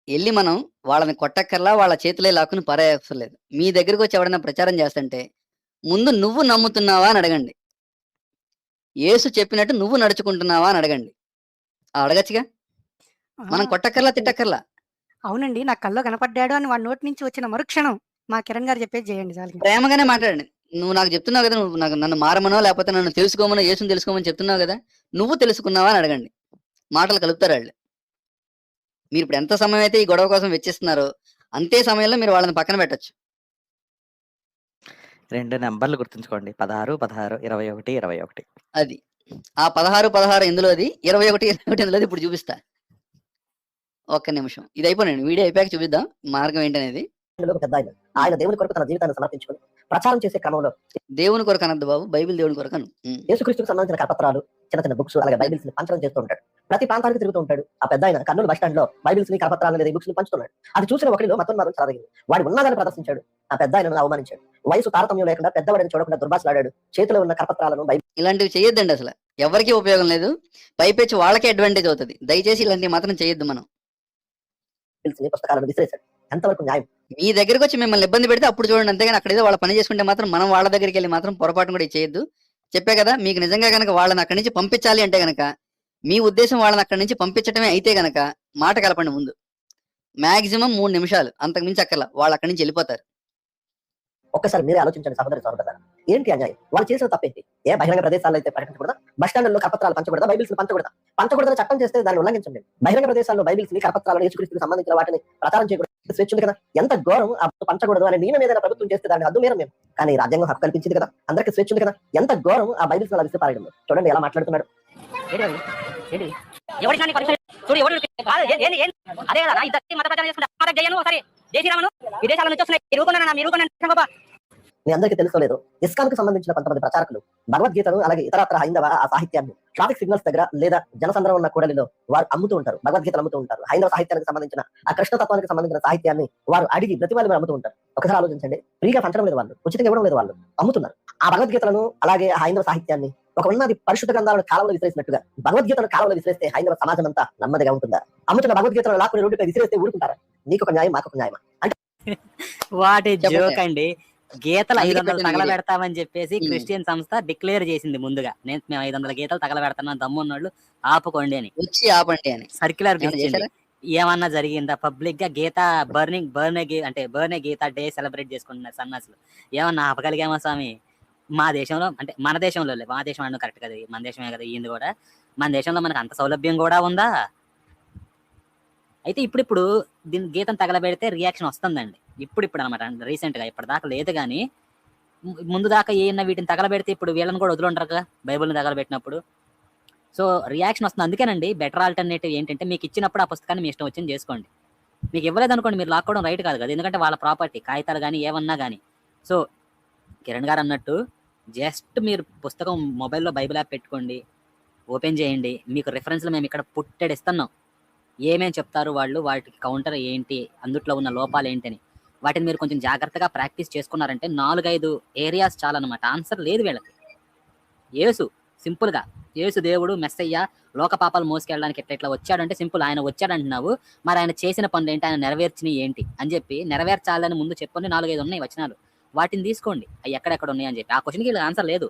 Speaker 1: ఎళ్లి మనం వాళ్ళని కొట్టక్కర్లా, వాళ్ళ చేతులే లాక్కుని పారేయక్కర్లేదు లేదు. మీ దగ్గరకొచ్చి ఎవడైనా ప్రచారం చేస్తంటే, ముందు నువ్వు నమ్ముతున్నావా అని అడగండి. యేసు చెప్పినట్టు నువ్వు నడుచుకుంటున్నావా అని అడగండి. అడగచ్చుగా. మనం కొట్టక్కర్లా, తిట్టక్కర్లా.
Speaker 4: అవునండి. నా కల్లో కనపడ్డాడు అని వాడి నోటి నుంచి వచ్చిన మరుక్షణం మా కిరణ్ గారు చెప్పేది చేయండి చాలు.
Speaker 1: ప్రేమగానే మాట్లాడండి. నువ్వు నాకు చెప్తున్నావు కదా, నువ్వు నన్ను మారమనో, లేకపోతే నన్ను తెలుసుకోమనో, యేసుని తెలుసుకోమని చెప్తున్నావు కదా, నువ్వు తెలుసుకున్నావా అని అడగండి. మాటలు కలుపుతారాళ్ళు. మీరిప్పుడు ఎంత సమయం అయితే ఈ గొడవ కోసం వెచ్చిస్తున్నారో, అంతే సమయంలో మీరు వాళ్ళని పక్కన పెట్టొచ్చు.
Speaker 5: 2 నంబర్లు గుర్తుంచుకోండి. 16, 16, 21, 21.
Speaker 1: అది. ఆ 16, 16 ఎందులోది, 21, 21 ఎందులోది ఇప్పుడు చూపిస్తా. ఒక్క నిమిషం. ఇది అయిపోనండి. వీడియో అయిపోయాక చూపిద్దాం మార్గం ఏంటనేది.
Speaker 3: ఒక పెద్ద ఆయన దేవుని కొరకు తన జీవితాన్ని సమర్పించుకొని ప్రచారం చేసే క్రమంలో
Speaker 1: దేవుని కొరకు అనొద్దు బాబు, బైబిల్ దేవుని కొరకు అను.
Speaker 3: యేసుక్రీస్తుకు సంబంధించిన కరపత్రాలు, చిన్న చిన్న బుక్స్, అలాగే బైబిల్స్ ని పంచడం చేస్తూ ఉంటాడు. ప్రతి ప్రాంతానికి తిరుగుతూ ఉంటాడు. ఆ పెద్ద ఆయన కర్నూలు బస్ స్టాండ్ లో బైబిల్స్ ని, కరపత్రాలు లేదా బుక్స్ ని పంచుతున్నాడు. అది చూసిన ఒకరిలో మతోన్మాదం చదవగింది. వాడు ఉన్నదాన్ని ప్రదర్శించాడు. ఆ పెద్ద ఆయనను అవమానించాడు. వయసు తారతమ్యం లేకుండా పెద్దవాడిని చూడకుండా దుర్భాషలాడాడు. చేతిలో ఉన్న కరపత్రాలను
Speaker 1: ఇలాంటివి చేయొద్దండి అసలు. ఎవరికీ ఉపయోగం లేదు. పైపెచ్చి వాళ్ళకే అడ్వాంటేజ్ అవుతుంది. దయచేసి ఇలాంటివి మాత్రం చేయొద్దు మనం.
Speaker 3: బైబిల్స్ ని, పుస్తకాలను విసిరేశాడు. ఎంతవరకు న్యాయం?
Speaker 1: మీ దగ్గరికి వచ్చి మిమ్మల్ని ఇబ్బంది పెడితే అప్పుడు చూడండి. అంతేగాని అక్కడ ఏదో వాళ్ళ పని చేసుకుంటే మాత్రం మనం వాళ్ళ దగ్గరికి వెళ్ళి మాత్రం పొరపాటును కూడా చేయొద్దు. చెప్పే కదా, మీకు నిజంగా గనక వాళ్ళని అక్కడి నుంచి పంపించాలి అంటే గనక, మీ ఉద్దేశం వాళ్ళని అక్కడి నుంచి పంపించటమే అయితే గనక మాట కలపండి ముందు. మాక్సిమం 3 నిమిషాలు, అంతకు మించి అక్కర్లా. వాళ్ళు అక్కడి నుంచి వెళ్ళిపోతారు.
Speaker 3: ఒక్కసారి మీరే ఆలోచించండి సహోదరి సహోదరులారా. ఏంటి అన్యాయం? వాళ్ళు చేసిన తప్పేంటి? ఏ బహిరంగ ప్రదేశాల్లో అయితే ప్రకటించకూడదా? బస్ స్టాండ్లలో కరపత్రాలు పంచకూడదా? బైబిల్స్ పంచకూడదా? పంచకూడదని చట్టం చేస్తే దాన్ని ఉల్లంఘించండి. బహిరంగ ప్రదేశాల్లో బైబిల్స్ ని, కరపత్రాలను, యేసుక్రీస్తుకు సంబంధించిన వాటిని ప్రచారం చేయకూడదు. స్వేచ్ఛ ఉంది కదా. ఎంత ఘోరం! పంచకూడదు అనే నియమం ఏదైనా ప్రభుత్వం చేస్తే దాన్ని హద్దు మేరం మేము. కానీ రాజ్యాంగం హక్కు కల్పించింది కదా, అందరికీ స్వేచ్ఛ ఉంది కదా. ఎంత ఘోరం ఆ బైబిల్స్ అలా విసిపారేయడం. చూడండి ఎలా మాట్లాడుతున్నాడు.
Speaker 6: చూడు ఎవరు అదే కదా ఇద్దరు మత ప్రచారం చేసుకుంటా జయను ఒకసారి జయశ్రీరామను విదేశాల నుంచి వస్తున్నాయి. మీరు
Speaker 3: మీ అందరికీ తెలుసో లేదో, ఇస్కాన్ కు సంబంధించిన కొంతమంది ప్రచారకులు భగవద్గీతను, అలాగే ఇతరత్ర హైందవ ఆ సాహిత్యాన్ని ట్రాఫిక్ సిగ్నల్స్ దగ్గర లేదా జనసంద్రం ఉన్న కూడలిలో వారు అమ్ముతూ ఉంటారు. భగవద్గీతలు అమ్ముతూ ఉంటారు. హైందవ సాహిత్యానికి సంబంధించిన ఆ కృష్ణతత్వానికి సంబంధించిన సాహిత్యాన్ని వారు అడిగి బ్రతిమాలి అమ్ముతూ ఉంటారు. ఒకసారి ఆలోచించండి. ఫ్రీగా పంచడం లేదు వాళ్ళు, ఉచితంగా ఇవ్వడం లేదు, వాళ్ళు అమ్ముతున్నారు. ఆ భగవద్గీతలను, అలాగే హైందవ సాహిత్యాన్ని ఒక ఉన్నది పరిశుద్ధ గ్రంథాలను కాలంలో విసిరేసినట్టుగా భగవద్గీతను కాలంలో విసిరేస్తే హైందవ సమాజం అంతా నెమ్మదిగా ఉంటుందా? అమ్ముతున్న భగవద్గీతను లాక్కుని రోడ్డుపై విసిరేస్తే ఊరుకుంటారా? నీకొక న్యాయం, మాకొక న్యాయం. అంటే
Speaker 2: వాటి
Speaker 1: చెప్పండి.
Speaker 2: జోక్ అండి. గీతలు
Speaker 1: అందుకే
Speaker 2: 500
Speaker 1: పెట్టాను
Speaker 2: తగలబెడతామని చెప్పేసి
Speaker 1: ఉమ్.
Speaker 2: క్రిస్టియన్ సంస్థ డిక్లేర్ చేసింది ముందుగా. మేము 500 గీతలు తగలబెడతాను, దమ్మున్నోళ్ళు ఆపుకోండి అని
Speaker 1: వచ్చి ఆపండి అని
Speaker 2: సర్క్యులర్
Speaker 1: ఏమన్నా
Speaker 2: ఇచ్చింది.
Speaker 1: చేశారా?
Speaker 2: ఏమన్నా జరిగిందా? పబ్లిక్ గా గీత బర్నే గీత డే సెలబ్రేట్ చేసుకుంటున్నారు సన్నాసులు. ఏమన్నా ఆపగలిగామా స్వామి? మా దేశంలో, అంటే మన దేశంలో, మా దేశం అన్న కరెక్ట్ కదా, మన దేశమే కదా ఈయన కూడా. మన దేశంలో మనకు అంత సౌలభ్యం కూడా ఉందా? అయితే ఇప్పుడు దీని గీతం తగలబెడితే రియాక్షన్ వస్తుందండి. ఇప్పుడు అనమాట, రీసెంట్ గా ఇప్పటిదాకా లేదు. కానీ ముందు దాకా ఏమన్నా వీటిని తగలబెడితే ఇప్పుడు వీళ్ళని కూడా వదులుంటారు కదా బైబిల్ని తగలబెట్టినప్పుడు. సో రియాక్షన్ వస్తుంది. అందుకేనండి బెటర్ ఆల్టర్నేటివ్ ఏంటంటే మీకు ఇచ్చినప్పుడు ఆ పుస్తకాన్ని మీ ఇష్టం వచ్చింది చేసుకోండి. మీకు ఇవ్వలేదు అనుకోండి మీరు లాక్కోవడం రైట్ కాదు కదా, ఎందుకంటే వాళ్ళ ప్రాపర్టీ కాగితాలు కానీ ఏమన్నా కానీ. సో కిరణ్ గారు అన్నట్టు జస్ట్ మీరు పుస్తకం మొబైల్లో బైబిల్ యాప్ పెట్టుకోండి, ఓపెన్ చేయండి, మీకు రిఫరెన్స్లు మేము ఇక్కడ పుట్టెడు ఇస్తున్నాం, ఏమేమి చెప్తారు వాళ్ళు, వాటికి కౌంటర్ ఏంటి, అందుట్లో ఉన్న లోపాలు ఏంటని వాటిని మీరు కొంచెం జాగ్రత్తగా ప్రాక్టీస్ చేసుకున్నారంటే 4-5 ఏరియాస్ చాలన్నమాట. ఆన్సర్ లేదు వీళ్ళకి. యేసు సింపుల్గా యేసు దేవుడు మెస్సయ్య లోక పాపాలు మోసుకెళ్ళడానికి ఇట్లా వచ్చాడంటే సింపుల్, ఆయన వచ్చాడంటున్నావు, మరి ఆయన చేసిన పనులు ఏంటి, ఆయన నెరవేర్చినవి ఏంటి అని చెప్పి నెరవేర్చాలని ముందు చెప్పుకొని 4-5 ఉన్నాయి వచనాలు, వాటిని తీసుకోండి అవి ఎక్కడెక్కడ ఉన్నాయి అని చెప్పి. ఆ క్వశ్చన్కి వీళ్ళకి ఆన్సర్ లేదు,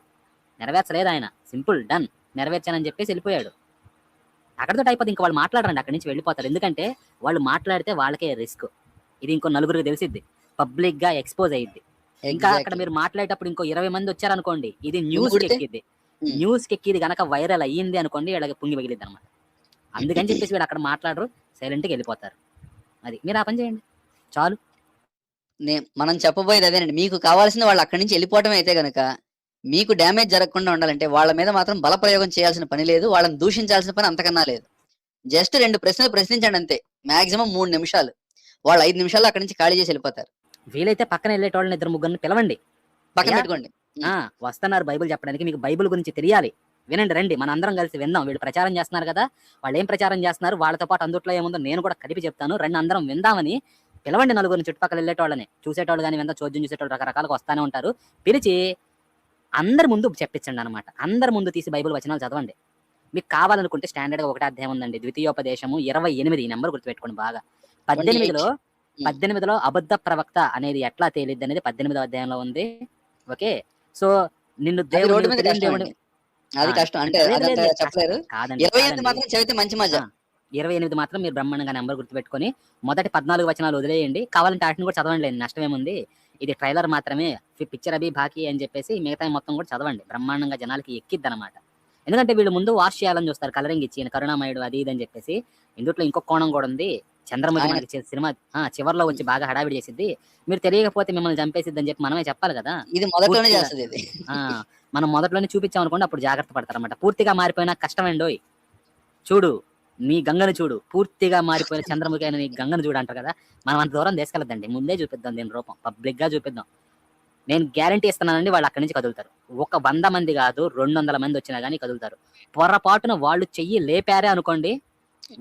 Speaker 2: నెరవేర్చలేదు ఆయన, సింపుల్ డన్, నెరవేర్చానని చెప్పేసి వెళ్ళిపోయాడు. అక్కడితో అయిపోతుంది, ఇంకా వాళ్ళు మాట్లాడరండి, అక్కడి నుంచి వెళ్ళిపోతారు. ఎందుకంటే వాళ్ళు మాట్లాడితే వాళ్ళకే రిస్క్, ఇది ఇంకో నలుగురికి తెలిసిద్ది, పబ్లిక్ గా ఎక్స్పోజ్ అయ్యిద్ది. ఇంకా అక్కడ మీరు మాట్లాడేటప్పుడు ఇంకో 20 మంది వచ్చారనుకోండి, ఇది న్యూస్ ఎక్కిద్ది, న్యూస్ ఎక్కిది కనుక వైరల్ అయ్యింది అనుకోండి, వీళ్ళకి పుంగి పగిలిద్ది అనమాట. అందుకని చెప్పేసి వీళ్ళు అక్కడ మాట్లాడరు, సైలెంట్గా వెళ్ళిపోతారు. అది మీరు ఆ పని చేయండి చాలు.
Speaker 1: మనం చెప్పబోయేది అదేనండి, మీకు కావాల్సింది వాళ్ళు అక్కడి నుంచి వెళ్ళిపోవటం అయితే గనక మీకు డ్యామేజ్ జరగకుండా ఉండాలంటే వాళ్ళ మీద మాత్రం బలప్రయోగం చేయాల్సిన పని లేదు, వాళ్ళని దూషించాల్సిన పని అంతకన్నా లేదు. జస్ట్ 2 ప్రశ్నలు ప్రశ్నించండి అంతే, మాక్సిమం 3 నిమిషాలు, వాళ్ళు 5 నిమిషాల్లో అక్కడి నుంచి ఖాళీ చేసి వెళ్ళిపోతారు.
Speaker 2: వీలైతే పక్కన వెళ్ళేటోళ్ళని 2-3 పిలవండి,
Speaker 1: పక్కన
Speaker 2: అయ్యా,
Speaker 1: పెట్టుకోండి.
Speaker 2: వస్తున్నారు బైబిల్ చెప్పడానికి, మీకు బైబిల్ గురించి తెలియాలి, వినండి, రండి, మన అందరం కలిసి విందాం. వీళ్ళు ప్రచారం చేస్తున్నారు కదా, వాళ్ళు ఏం ప్రచారం చేస్తున్నారు, వాళ్ళతో పాటు అందుట్లో ఏముందో నేను కూడా కలిపి చెప్తాను, రండి అందరం విందామని పిలవండి. 4 చుట్టుపక్కల వెళ్ళేటోళ్ళని, చూసేటోళ్ళు కానీ విందా చోద్యం చూసేటోళ్ళు రకరకాలుగా వస్తానే ఉంటారు, పిలిచి అందరి ముందు చెప్పించండి అనమాట. అందరి ముందు తీసి బైబిల్ వచనాలు చదవండి. మీకు కావాలనుకుంటే స్టాండర్డ్గా 1 అధ్యాయం ఉందండి, ద్వితీయోపదేశము 28, ఈ నెంబర్ గుర్తుపెట్టుకోండి బాగా. 18లో అబద్ధ ప్రవక్త అనేది ఎట్లా తేలిద్ది అనేది 18వ అధ్యాయంలో ఉంది. ఓకే, సో నిన్ను దేవుడు
Speaker 1: అది కష్టం అంటే చెప్పలేరు.
Speaker 2: కాదండి,
Speaker 1: 28 మాత్రం చదివితే మంచి మజా.
Speaker 2: 28 మాత్రం మీరు బ్రహ్మాండంగా నెంబర్ గుర్తుపెట్టుకొని మొదటి 14 వచనాలు వదిలేయండి, కావాలంటే వాటిని కూడా చదవండి, నష్టం ఏముంది, ఇది ట్రైలర్ మాత్రమే, పిక్చర్ అభి బాకీ అని చెప్పేసి మిగతా మొత్తం కూడా చదవండి, బ్రహ్మాండంగా జనాలకి ఎక్కిద్ది అనమాట. ఎందుకంటే వీళ్ళు ముందు వాష్ చేయాలని చూస్తారు, కలరింగ్ ఇచ్చి కరుణామయుడు అది ఇది అని చెప్పేసి. ఇందులో ఇంకో కోణం కూడా ఉంది, చంద్రముఖి మనకి సినిమా చివర్లో వచ్చి బాగా హడావిడి చేసిద్ది, మీరు తెలియకపోతే మిమ్మల్ని చంపేసిద్ది అని చెప్పి మనమే చెప్పాలి కదా.
Speaker 1: ఇది మొదట్లోనే చేస్తుంది ఇది.
Speaker 2: మనం మొదట్లోనే చూపించాం అనుకోండి, అప్పుడు జాగ్రత్త పడతారన్నమాట. పూర్తిగా మారిపోయినా కష్టమేండోయ్, చూడు నీ గంగను చూడు, పూర్తిగా మారిపోయిన చంద్రముఖి అయిన నీ గంగను చూడు అంటారు కదా. మనం అంత దూరం తీసుకెళ్ళద్దండి, ముందే చూపిద్దాం దీని రూపం, పబ్లిక్ గా చూపిద్దాం. నేను గ్యారంటీ ఇస్తున్నానండి, వాళ్ళు అక్కడి నుంచి కదులుతారు. 100 మంది కాదు 200 మంది వచ్చినా కానీ కదులుతారు. పొరపాటున వాళ్ళు చెయ్యి లేపారే అనుకోండి,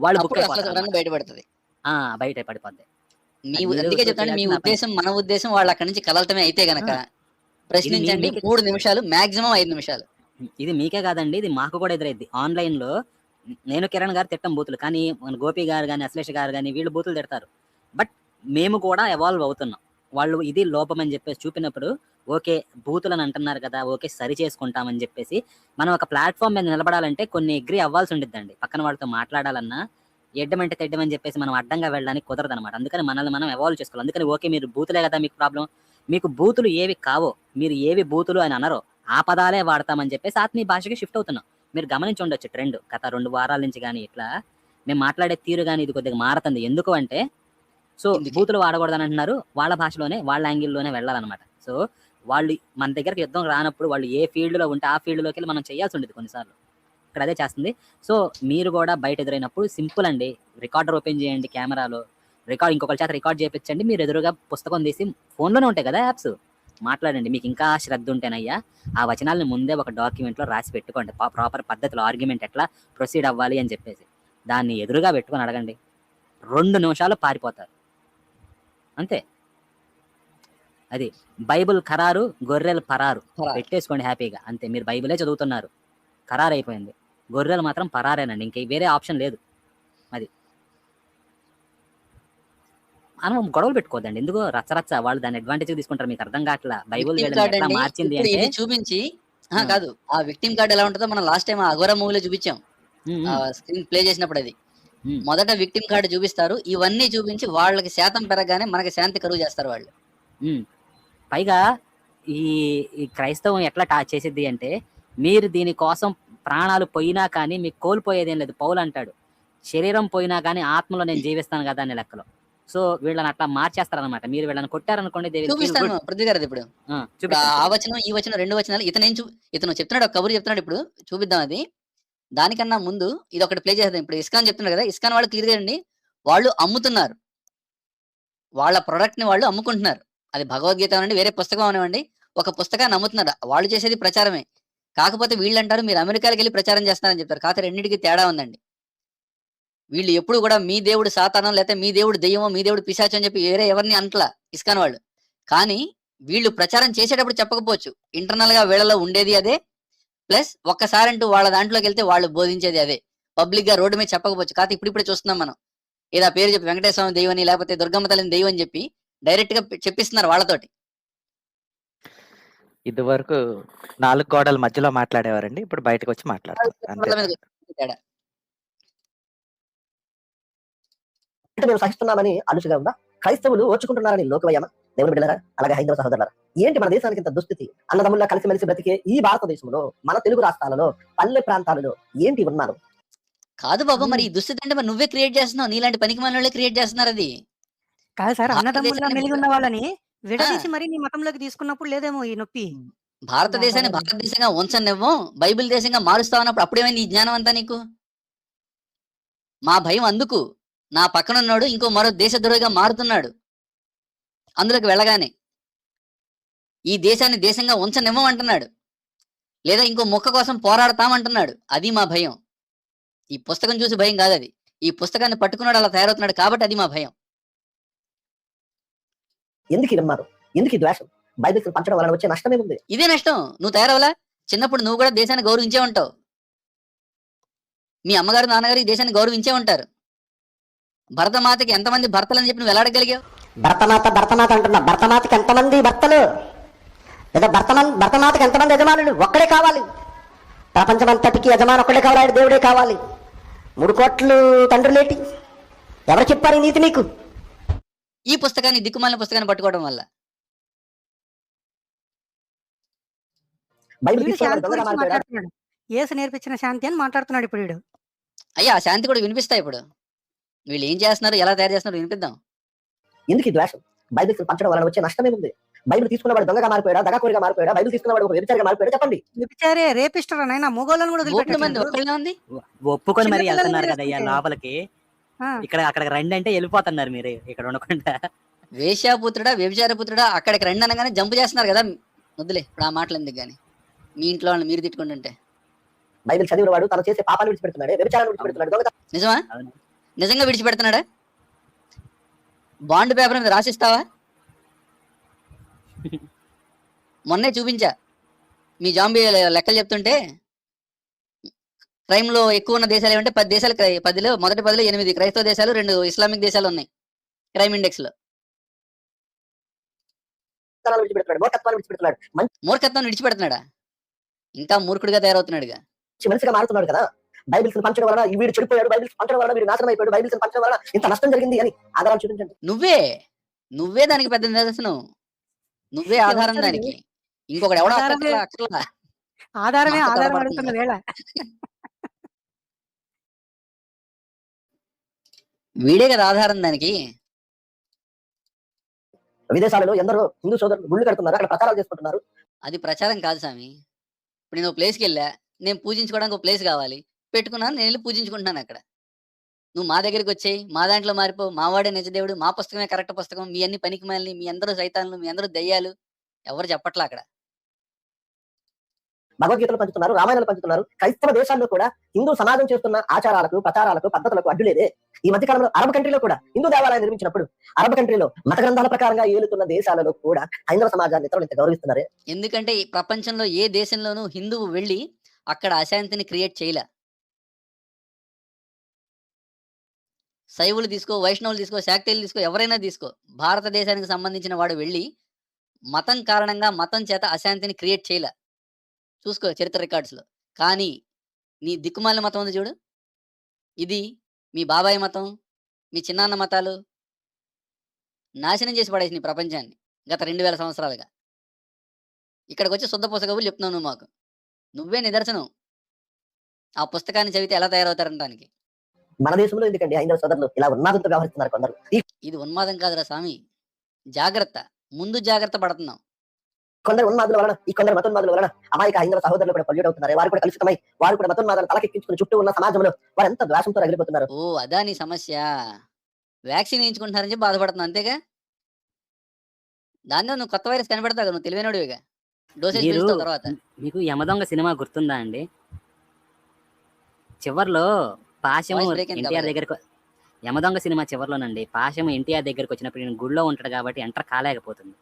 Speaker 2: వాళ్ళు
Speaker 1: బయటపడుతుంది,
Speaker 2: బయట పడిపోద్ది.
Speaker 1: అందుకే చెప్తాను, మీ ఉద్దేశం మన ఉద్దేశం వాళ్ళు అక్కడి నుంచి కదలటమే అయితే గనక ప్రశ్నించండి. 3 నిమిషాలు, మాక్సిమం 5 నిమిషాలు.
Speaker 2: ఇది మీకే కాదండి, ఇది మాకు కూడా ఎదురైద్ది. ఆన్లైన్ లో నేను కిరణ్ గారు తిట్టం బూతులు, కానీ మన గోపి గారు కానీ అశ్లేష గారు కానీ వీళ్ళు బూతులు తిడతారు. బట్ మేము కూడా ఎవాల్వ్ అవుతున్నాం. వాళ్ళు ఇది లోపం అని చెప్పేసి చూపినప్పుడు ఓకే బూతులని అంటున్నారు కదా, ఓకే సరి చేసుకుంటామని చెప్పేసి మనం ఒక ప్లాట్ఫామ్ మీద నిలబడాలంటే కొన్ని అగ్రీ అవ్వాల్సి ఉండిద్దండి. పక్కన వాళ్ళతో మాట్లాడాలన్నా ఎడ్డమంటే తెడ్డమని చెప్పేసి మనం అడ్డంగా వెళ్ళడానికి కుదరదు అనమాట. అందుకని మనల్ని మనం ఎవాల్వ్ చేసుకోవాలి. అందుకని ఓకే మీరు బూతులే కదా మీకు ప్రాబ్లం, మీకు బూతులు ఏవి కావో, మీరు ఏవి బూతులు అని అనరో ఆ పదాలే వాడతామని చెప్పేసి ఆత్మీయ భాషకి షిఫ్ట్ అవుతున్నాం. మీరు గమనించి ఉండొచ్చు ట్రెండ్ గత 2 వారాల నుంచి కానీ ఇట్లా మేము మాట్లాడే తీరు కానీ ఇది కొద్దిగా మారుతుంది. ఎందుకు అంటే సో బూతులు వాడకూడదని అంటున్నారు, వాళ్ళ భాషలోనే వాళ్ళ యాంగిల్లోనే వెళ్ళాలన్నమాట. సో వాళ్ళు మన దగ్గరకు యుద్ధం రానప్పుడు వాళ్ళు ఏ ఫీల్డ్లో ఉంటే ఆ ఫీల్డ్లోకి వెళ్ళి మనం చేయాల్సి ఉండేది కొన్నిసార్లు. ఇక్కడ అదే చేస్తుంది. సో మీరు కూడా బయట ఎదురైనప్పుడు సింపుల్ అండి, రికార్డర్ ఓపెన్ చేయండి, కెమెరాలో ఇంకొకరి చేత రికార్డ్ చేయించండి, మీరు ఎదురుగా పుస్తకం తీసి ఫోన్లోనే ఉంటాయి కదా యాప్స్, మాట్లాడండి. మీకు ఇంకా శ్రద్ధ ఉంటేనయ్యా ఆ వచనాలను ముందే ఒక డాక్యుమెంట్లో రాసి పెట్టుకోండి, ప్రాపర్ పద్ధతిలో ఆర్గ్యుమెంట్ ఎట్లా ప్రొసీడ్ అవ్వాలి అని చెప్పేసి దాన్ని ఎదురుగా పెట్టుకొని అడగండి. 2 నిమిషాలు పారిపోతారు అంతే. అది బైబుల్ ఖరారు, గొర్రెలు పరారు పెట్టేసుకోండి హ్యాపీగా అంతే. మీరు బైబిలే చదువుతున్నారు, ఖరారు అయిపోయింది. గొర్రెలు మాత్రం పరారేనండి, ఇంక వేరే ఆప్షన్ లేదు. అది మనం గొడవలు పెట్టుకోవద్దండి, ఎందుకు రచ్చరచ్చ వాళ్ళు దాన్ని అడ్వాంటేజ్ తీసుకుంటారు. మీకు అర్థం కావట్లా బైబుల్ ఎట్లా మార్చింది అంటే
Speaker 1: చూపించి కాదు. ఆ విక్టిమ్ కార్డ్ ఎలా ఉంటుందో మనం లాస్ట్ టైం అఘోరా మూవీలో చూపించాం, స్క్రీన్ ప్లే చేసినప్పుడు. అది మొదట విక్టిమ్ కార్డు చూపిస్తారు, ఇవన్నీ చూపించి వాళ్ళకి శాతం పెరగగానే మనకి శాంతి కరువు చేస్తారు వాళ్ళు.
Speaker 2: పైగా ఈ క్రైస్తవం ఎట్లా చేసిద్ది అంటే మీరు దీనికోసం ప్రాణాలు పోయినా కానీ మీకు కోల్పోయేదేం లేదు. పౌలు అంటాడు శరీరం పోయినా కానీ ఆత్మలో నేను జీవిస్తాను కదా అనే లెక్కలో. సో వీళ్ళని అట్లా మార్చేస్తారనమాట. మీరు వీళ్ళని కొట్టారనుకోండి they will feel
Speaker 1: చూపిస్తాను
Speaker 2: good.
Speaker 1: పృథ్వీ గారు ఇప్పుడు.
Speaker 2: ఆ!
Speaker 1: ఇప్పుడు
Speaker 2: చూపించండి.
Speaker 1: ఆ వచనం, ఈ వచనం 2 వచనాలు ఇతను చెప్తున్నాడు, ఒక కబురు చెప్తున్నాడు ఇప్పుడు. చూపిద్దాం అది. దానికన్నా ముందు ఇదొకటి ప్లే చేద్దాం. ఇప్పుడు ఇస్కాన్ చెప్తున్నారు కదా! ఇస్కాన్ వాళ్ళు క్లియర్‌గా అండి వాళ్ళు అమ్ముతున్నారు. వాళ్ళ ప్రొడక్ట్‌ని వాళ్ళు అమ్ముకుంటున్నారు. అది భగవద్గీత అనండి, వేరే పుస్తకం అవనివ్వండి, ఒక పుస్తకాన్ని అమ్ముతున్నారు. వాళ్ళు చేసేది ప్రచారమే. కాకపోతే వీళ్ళంటారు మీరు అమెరికాలకెళ్ళి ప్రచారం చేస్తున్నారని చెప్తారు. కాకపోతే రెండిటికి తేడా ఉందండి. వీళ్ళు ఎప్పుడు కూడా మీ దేవుడు సాతానం, లేతే మీ దేవుడు దెయ్యమో, మీ దేవుడు పిశాచం అని చెప్పి వేరే ఎవరిని అనట్లా ఇస్కాన్ వాళ్ళు. కానీ వీళ్ళు ప్రచారం చేసేటప్పుడు చెప్పకపోవచ్చు. ఇంటర్నల్‌గా వీళ్ళలో ఉండేది అదే. ప్లస్ ఒక్కసారంటూ వాళ్ళ దాంట్లోకెళ్తే వాళ్ళు బోధించేది అదే. పబ్లిక్‌గా రోడ్డు మీద చెప్పకపోవచ్చు. కాకపోతే ఇప్పుడిప్పుడే చూస్తున్నాం మనం. ఏదో ఆ పేరు చెప్పి వెంకటేశ్వర స్వామి దెయ్యం అని, లేకపోతే దుర్గమ్మ తల్లిని దెయ్యం అని చెప్పి డైరెక్ట్‌గా చెప్పిస్తున్నారు వాళ్ళతోటి.
Speaker 5: ఇదివరకు 4 గోడల మధ్యలో మాట్లాడేవారండి. ఇప్పుడు బయటకొచ్చి మాట్లాడుతున్నారు. అంతే
Speaker 1: వాళ్ళ మీద
Speaker 5: తేడా.
Speaker 1: తేడా.
Speaker 3: అంటే మేము సహిస్తున్నామని అలుసుగా ఉందా? క్రైస్తవులు ఓర్చుకుంటున్నారని లోకవయ్యమా? దేవుని బిడ్డలారా, అలాగే హైందవ సహోదరులారా, ఏంటి మన దేశానికి ఇంత దుస్థితి? అన్నదమ్ముల్లా కలిసిమెలిసి బ్రతికే ఈ భారతదేశంలో, మన తెలుగు రాష్ట్రాలలో, పల్లె ప్రాంతాలలో ఏంటి ఉన్నారు?
Speaker 1: కాదు బాబు, మరి
Speaker 4: హ్మ్.
Speaker 1: ఈ దుస్థితి అంటే మరి నువ్వే క్రియేట్ చేస్తున్నావు. నీలాంటి పనికిమాలినోళ్ళే క్రియేట్ చేస్తున్నారు అది.
Speaker 4: కాదు సార్, అన్నదమ్ముల్లా
Speaker 1: భారతదేశాన్ని
Speaker 4: మెలిగి ఉన్న వాళ్ళని
Speaker 1: ఆ!
Speaker 4: విడదీసి మరి నీ మతంలోకి తీసుకున్నప్పుడు లేదేమో ఈ నొప్పి. నా
Speaker 1: భారతదేశాన్ని
Speaker 4: బాధ.
Speaker 1: భారతదేశంగా ఉంచనివ్వం. బైబిల్ దేశంగా మారుస్తావు అన్నప్పుడు అప్పుడేమైంది ఈ జ్ఞానం అంతా నీకు? మా భయం అందుకు. నా పక్కనున్నోడు ఇంకో మరో దేశద్రోహిగా మారుతున్నాడు. అందులోకి వెళ్ళగానే. ఈ దేశాన్ని దేశంగా ఉంచనివ్వం అంటున్నాడు. లేదా ఇంకో మొక్క కోసం పోరాడతాం అంటున్నాడు. అది మా భయం. ఈ పుస్తకం చూసి భయం కాదది. ఈ పుస్తకాన్ని పట్టుకున్నాడు అలా తయారవుతున్నాడు కాబట్టి అది మా భయం.
Speaker 3: ఎందుకు ఈ ఉన్నారు? ఎందుకు ఈ ద్వేషం? బైబిల్స్ పంచడం వలన వచ్చే నష్టమే ఉంది.
Speaker 1: ఇదే నష్టం. నువ్వు తయారవలా? చిన్నప్పుడు నువ్వు కూడా దేశాన్ని గౌరవించే ఉంటావు. మీ అమ్మగారు, నాన్నగారు ఈ దేశాన్ని గౌరవించే ఉంటారు. భరతమాతకి ఎంతమంది భర్తలని చెప్పి నువ్వు ఎలా అడగలిగావు?
Speaker 7: భర్తమాత అంటున్నా. భర్తమాతకి ఎంతమంది భర్తలు, లేదా భర్తమాతకి ఎంతమంది యజమానులు? ఒక్కడే కావాలి. ప్రపంచమంతటికి యజమాని ఒక్కడే కావాలి, ఆయన దేవుడే కావాలి. 3 కోట్లు తండ్రులేటి? ఎవరు చెప్పారు ఈ నీతి నీకు?
Speaker 1: ఈ పుస్తకాన్ని, దిక్కుమాలిన పుస్తకాన్ని పట్టుకోవడం వల్ల.
Speaker 3: బైబిల్
Speaker 4: వీడు
Speaker 3: తీసుకున్న
Speaker 4: శాంతి
Speaker 3: దొంగగా
Speaker 4: గురించి
Speaker 3: మారిపోయాడా?
Speaker 4: మాట్లాడుతున్నాడు. యేసు నేర్పించిన శాంతి అని మాట్లాడుతున్నాడు ఇప్పుడు వీడు.
Speaker 1: అయ్యా ఆ శాంతి కూడా వినిపిస్తాయి ఇప్పుడు. వీళ్ళు ఏం చేస్తున్నారు, ఎలా తయారు చేస్తున్నారు వినిపిద్దాం.
Speaker 3: ఎందుకు ఈ ద్వేషం? బైబిల్స్ పంచడం వలన వచ్చే నష్టమే ఉంది. బైబిల్ తీసుకున్నవాడు దొంగగా మారిపోయాడా? దగాకోరిగా మారిపోయాడా? బైబిల్ తీసుకున్నవాడు ఒక వ్యభిచారిగా మారిపోయాడా? చెప్పండి.
Speaker 4: వ్యభిచారే, రేపిస్టరా నాయనా, మొగోళ్ళని కూడా
Speaker 1: బోల్డ్ మంది
Speaker 4: వదిలిపెట్టట్లేదు.
Speaker 1: ఒక్కళ్ళే ఉంది.
Speaker 2: ఒప్పుకొని మరి
Speaker 4: చిన్నపిల్లల్ని
Speaker 2: వెళ్తున్నారు కదయ్యా
Speaker 4: చేసుకుంటే.
Speaker 2: లోపలికి.
Speaker 4: ఆ,
Speaker 2: ఇక్కడ అక్కడికి రండి అంటే వెళ్ళిపోతున్నారు మీరు ఇక్కడ ఉండకుండా.
Speaker 1: వేశ్యాపుత్రుడా, వ్యభిచారపుత్రుడా, అక్కడికి రండి అనగానే జంప్ చేస్తున్నారు కదా. వద్దులే ఇప్పుడు ఆ మాటలు ఎందుకు గాని. మీ ఇంట్లో వాళ్ళని మీరు తిట్టుకుంటుంటే.
Speaker 3: బైబిల్ చదివిన వాడు తను చేసే పాపాన్ని విడిచిపెడుతున్నాడు, వ్యభిచారాన్ని విడిచిపెడుతున్నాడు, దొంగ
Speaker 1: నిజమా?
Speaker 2: అవును.
Speaker 1: నిజంగా విడిచిపెడుతున్నాడా? బాండ్ పేపర్ మీద రాసిస్తావా? మొన్నే చూపించా. మీ జాంబీ లెక్కలు చెప్తుంటే క్రైమ్ లో ఎక్కువ ఉన్న దేశాలు ఏమంటే 10 దేశాలు, 10లో మొదటి 10లో 8 క్రైస్తవ దేశాలు, 2 ఇస్లామిక్ దేశాలు ఉన్నాయి క్రైమ్ ఇండెక్స్ లో.
Speaker 3: తనాన్ని విడిచిపెడుతున్నాడు, మూర్ఖత్వాన్ని విడిచిపెడుతున్నాడు,
Speaker 1: మూర్ఖత్వాన్ని విడిచిపెడుతున్నాడా? ఇంకా మూర్ఖుడిగా తయారవుతున్నాడుగా.
Speaker 3: మంచి మనిషిగా మారుతున్నాడు కదా. బైబిల్స్ పంచడం వలన వీడు చెడిపోయాడు, బైబిల్స్ పంచడం వలన వీడు నాశనం అయిపోయాడు, బైబిల్స్ పంచడం వలన ఇంత నష్టం జరిగింది అని ఆధారాలు చూపించండి.
Speaker 1: నువ్వే దానికి పెద్ద నిదర్శనం. నువ్వే ఆధారం
Speaker 4: ఎవరు
Speaker 1: దానికి. ఇంకొకటి ఎవడో
Speaker 4: ఆధారమే
Speaker 1: అక్కర్లా.
Speaker 4: ఆధారమే
Speaker 1: మాతో
Speaker 4: ఆధారం
Speaker 1: కనపడుతుంది.
Speaker 4: అడుగుతున్న వేళ
Speaker 1: వీడే కదా ఆధారం దానికి.
Speaker 3: విదేశాలలో ఎందరో హిందూ సోదరులు గుళ్ళు కడుతున్నారు, అక్కడ ప్రచారాలు చేసుకుంటున్నారు.
Speaker 1: అది ప్రచారం కాదు స్వామి. ఇప్పుడు నేను ప్లేస్కి వెళ్ళా, నేను పూజించుకోవడానికి ఒక ప్లేస్ కావాలి, పెట్టుకున్నాను, నేను వెళ్ళి పూజించుకుంటున్నాను అక్కడ. నువ్వు మా దగ్గరికి వచ్చేయి, మా దాంట్లో మారిపో, మావాడే నిజదేవుడు, మా పుస్తకమే కరెక్ట్ పుస్తకం, మీ అన్ని పనికిమాలిని, మీ అందరూ సైతాన్లు, మీ అందరూ దయ్యాలు, ఎవరు చెప్పట్లా అక్కడ.
Speaker 3: భగవద్గీతలు పంచుతున్నారు, రామాయణాలు పంచుతున్నారు. క్రైస్తవ దేశాల్లో కూడా హిందూ సమాజం చేస్తున్న ఆచారాలకు, ప్రచారాలకు, పద్ధతులకు అడ్డులేదే. ఈ మధ్య కాలంలో అరబ్ కంట్రీలో కూడా హిందూ దేవాలయం నిర్మించినప్పుడు అరబ్ కంట్రీలో మత గ్రంథాల ప్రకారంగా ఏలుతున్న దేశాలలో కూడా హైందవ సమాజాన్ని ఇతరులు ఇంత గౌరవిస్తున్నారే.
Speaker 1: ఎందుకంటే ఈ ప్రపంచంలో ఏ దేశంలోనూ హిందువు వెళ్ళి అక్కడ అశాంతిని క్రియేట్ చేయలే. శైవులు తీసుకో, వైష్ణవులు తీసుకో, శాక్తేయులు తీసుకో, ఎవరైనా తీసుకో, భారతదేశానికి సంబంధించిన వాడు వెళ్ళి మతం కారణంగా, మతం చేత అశాంతిని క్రియేట్ చేయలే. చూసుకో చరిత్ర రికార్డ్స్ లో. కానీ నీ దిక్కుమాలిన మతం ఉంది చూడు, ఇది మీ బాబాయ్ మతం, మీ చిన్నాన్న మతాలు నాశనం చేసి పడేసి ప్రపంచాన్ని గత 2000 సంవత్సరాలుగా. ఇక్కడికి వచ్చి శుద్ధ పుస్తకబులు చెప్తున్నావు నువ్వు మాకు. నువ్వే నిదర్శనం ఆ పుస్తకాన్ని చదివితే ఎలా తయారవుతారనడానికి.
Speaker 3: మన దేశంలో ఎందుకండి హైందవ సోదరులు ఇలా ఉన్మాదంతో వ్యవహరిస్తున్నారు కొందరు. ఈ
Speaker 1: ఇది ఉన్మాదం కాదురా స్వామి. జాగ్రత్త. ముందు జాగ్రత్త పడుతున్నాం.
Speaker 3: కొందరు ఉన్మాదుల వలన, ఈ కొందరు మతోన్మాదుల వలన అమాయక హైందవ సహోదరులు కూడా పొల్యూట్ అవుతున్నారు. వారు కూడా కలుషితమై, వారు కూడా మతోన్మాదాలను తలకెక్కించుకుని చుట్టూ ఉన్న సమాజంలో వారు ఎంత ద్వేషంతో రగిలిపోతున్నారు.
Speaker 1: ఓ అదా నీ సమస్య. వ్యాక్సిన్ వేయించుకుంటున్నారని చెప్పి బాధపడుతున్నావు అంతేగా? దానిలో నువ్వు కొత్త వైరస్ కనిపెడతావు, నువ్వు తెలివైనడివిగా. డోసేజ్
Speaker 2: మీరు
Speaker 1: పెంచుతావు తర్వాత.
Speaker 2: మీకు యమదొంగ సినిమా గుర్తుందా అండి? చివర్లో పాశము
Speaker 1: వాయిస్ బ్రేక్ అయింది
Speaker 2: ఎన్టీఆర్
Speaker 1: కాబట్టి.
Speaker 2: దగ్గరకు యమదొంగ సినిమా చివర్లోనండి పాశము ఎన్టీఆర్ దగ్గరకు వచ్చినప్పుడు నేను గుడిలో ఉంటాడు కాబట్టి ఎంటర్ కాలేకపోతుంది.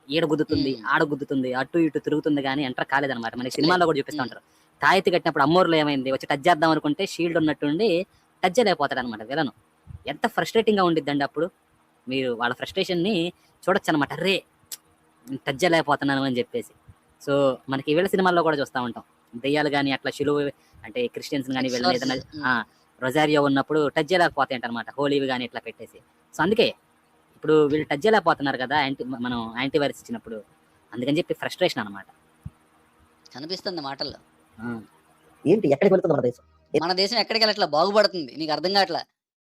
Speaker 2: ఈడ గుద్దుతుంది, ఆడ గుద్దుతుంది, అటు ఇటు తిరుగుతుంది కానీ ఎంటర్ కాలేదన్నమాట. మనకి సినిమాలో కూడా చూపిస్తూ ఉంటారు. తాయెత్తి కట్టినప్పుడు అమ్మోరులో ఏమైంది, వచ్చి టచ్ చేద్దాం అనుకుంటే షీల్డ్ ఉన్నట్టుండి టచ్ చేయలేకపోతాడు అనమాట విలను. ఎంత ఫ్రస్ట్రేటింగ్ గా ఉండిద్దండి అప్పుడు. మీరు వాళ్ళ ఫ్రస్ట్రేషన్ ని చూడొచ్చు అనమాట. అరే టచ్ చేయలేకపోతున్నాను అని చెప్పేసి. సో మనకి వీళ్ళ సినిమాల్లో కూడా చూస్తూ ఉంటాం. దెయ్యాలు కానీ అట్లా శిలువ అంటే క్రిస్టియన్స్ కానీ వీళ్ళని ఏదైనా రొజారియో ఉన్నప్పుడు టచ్ చేయలేకపోతాయంట అనమాట. హోలీవి కానీ ఇట్లా పెట్టేసి. సో అందుకే ఇప్పుడు వీళ్ళు టచ్ చేయలేకపోతున్నారు కదా మనం యాంటీవైరస్ ఇచ్చినప్పుడు. అందుకని చెప్పి ఫ్రస్ట్రేషన్ అనమాట.
Speaker 1: కనిపిస్తుంది మాటల్లో.
Speaker 3: ఏంటి ఎక్కడికి వెళ్తుంది మన దేశం?
Speaker 1: మన దేశం ఎక్కడికి వెళ్ళట్లా, బాగుపడుతుంది. నీకు అర్థం కావట్లా.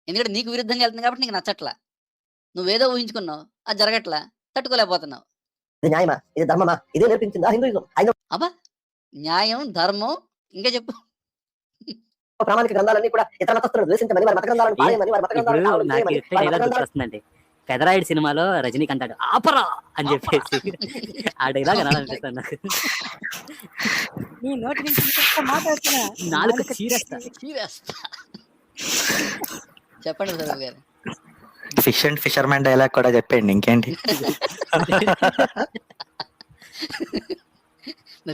Speaker 1: ఎందుకంటే నీకు విరుద్ధంగా వెళ్తుంది కాబట్టి నీకు నచ్చట్లా. నువ్వేదో ఊహించుకున్నావు, అది జరగట్లా, తట్టుకోలేకపోతున్నావు.
Speaker 3: ఇది న్యాయమా? ఇది ధర్మమా? ఇదే నేర్పించిందా హిందూయిజం? హైందవ
Speaker 1: అబ్బా న్యాయం, ధర్మం, ఇంకా చెప్పు.
Speaker 3: ప్రామాణిక గ్రంథాలన్నీ కూడా ఇతర మతస్థులను ద్వేషించమని, వారి మత గ్రంథాలను పారేయమని, వారి మత
Speaker 2: ఇప్పుడు
Speaker 3: గ్రంథాలను కావలి
Speaker 2: నాకు
Speaker 3: చేయమని,
Speaker 2: ఎట్లా
Speaker 3: వారి మత
Speaker 2: డైలాగ్
Speaker 3: గ్రంథాలను
Speaker 2: గుర్తొస్తుందండి. పెదరాయుడు సినిమాలో రజనీకి అంటాడు ఆపరా అని చెప్పేసి. ఆ డైలాగ్ అనాలనిపిస్తుంది నాకు.
Speaker 4: నీ నోటి నుంచి ఇంకొక మాట వచ్చినా
Speaker 2: నాలుగు చీరేస్తా.
Speaker 1: చీరేస్తా. చెప్పండి సరూప్ గారు.
Speaker 5: ఫిష్ అండ్ ఫిషర్మెన్ డైలాగ్ కూడా చెప్పండి ఇంకేంటి.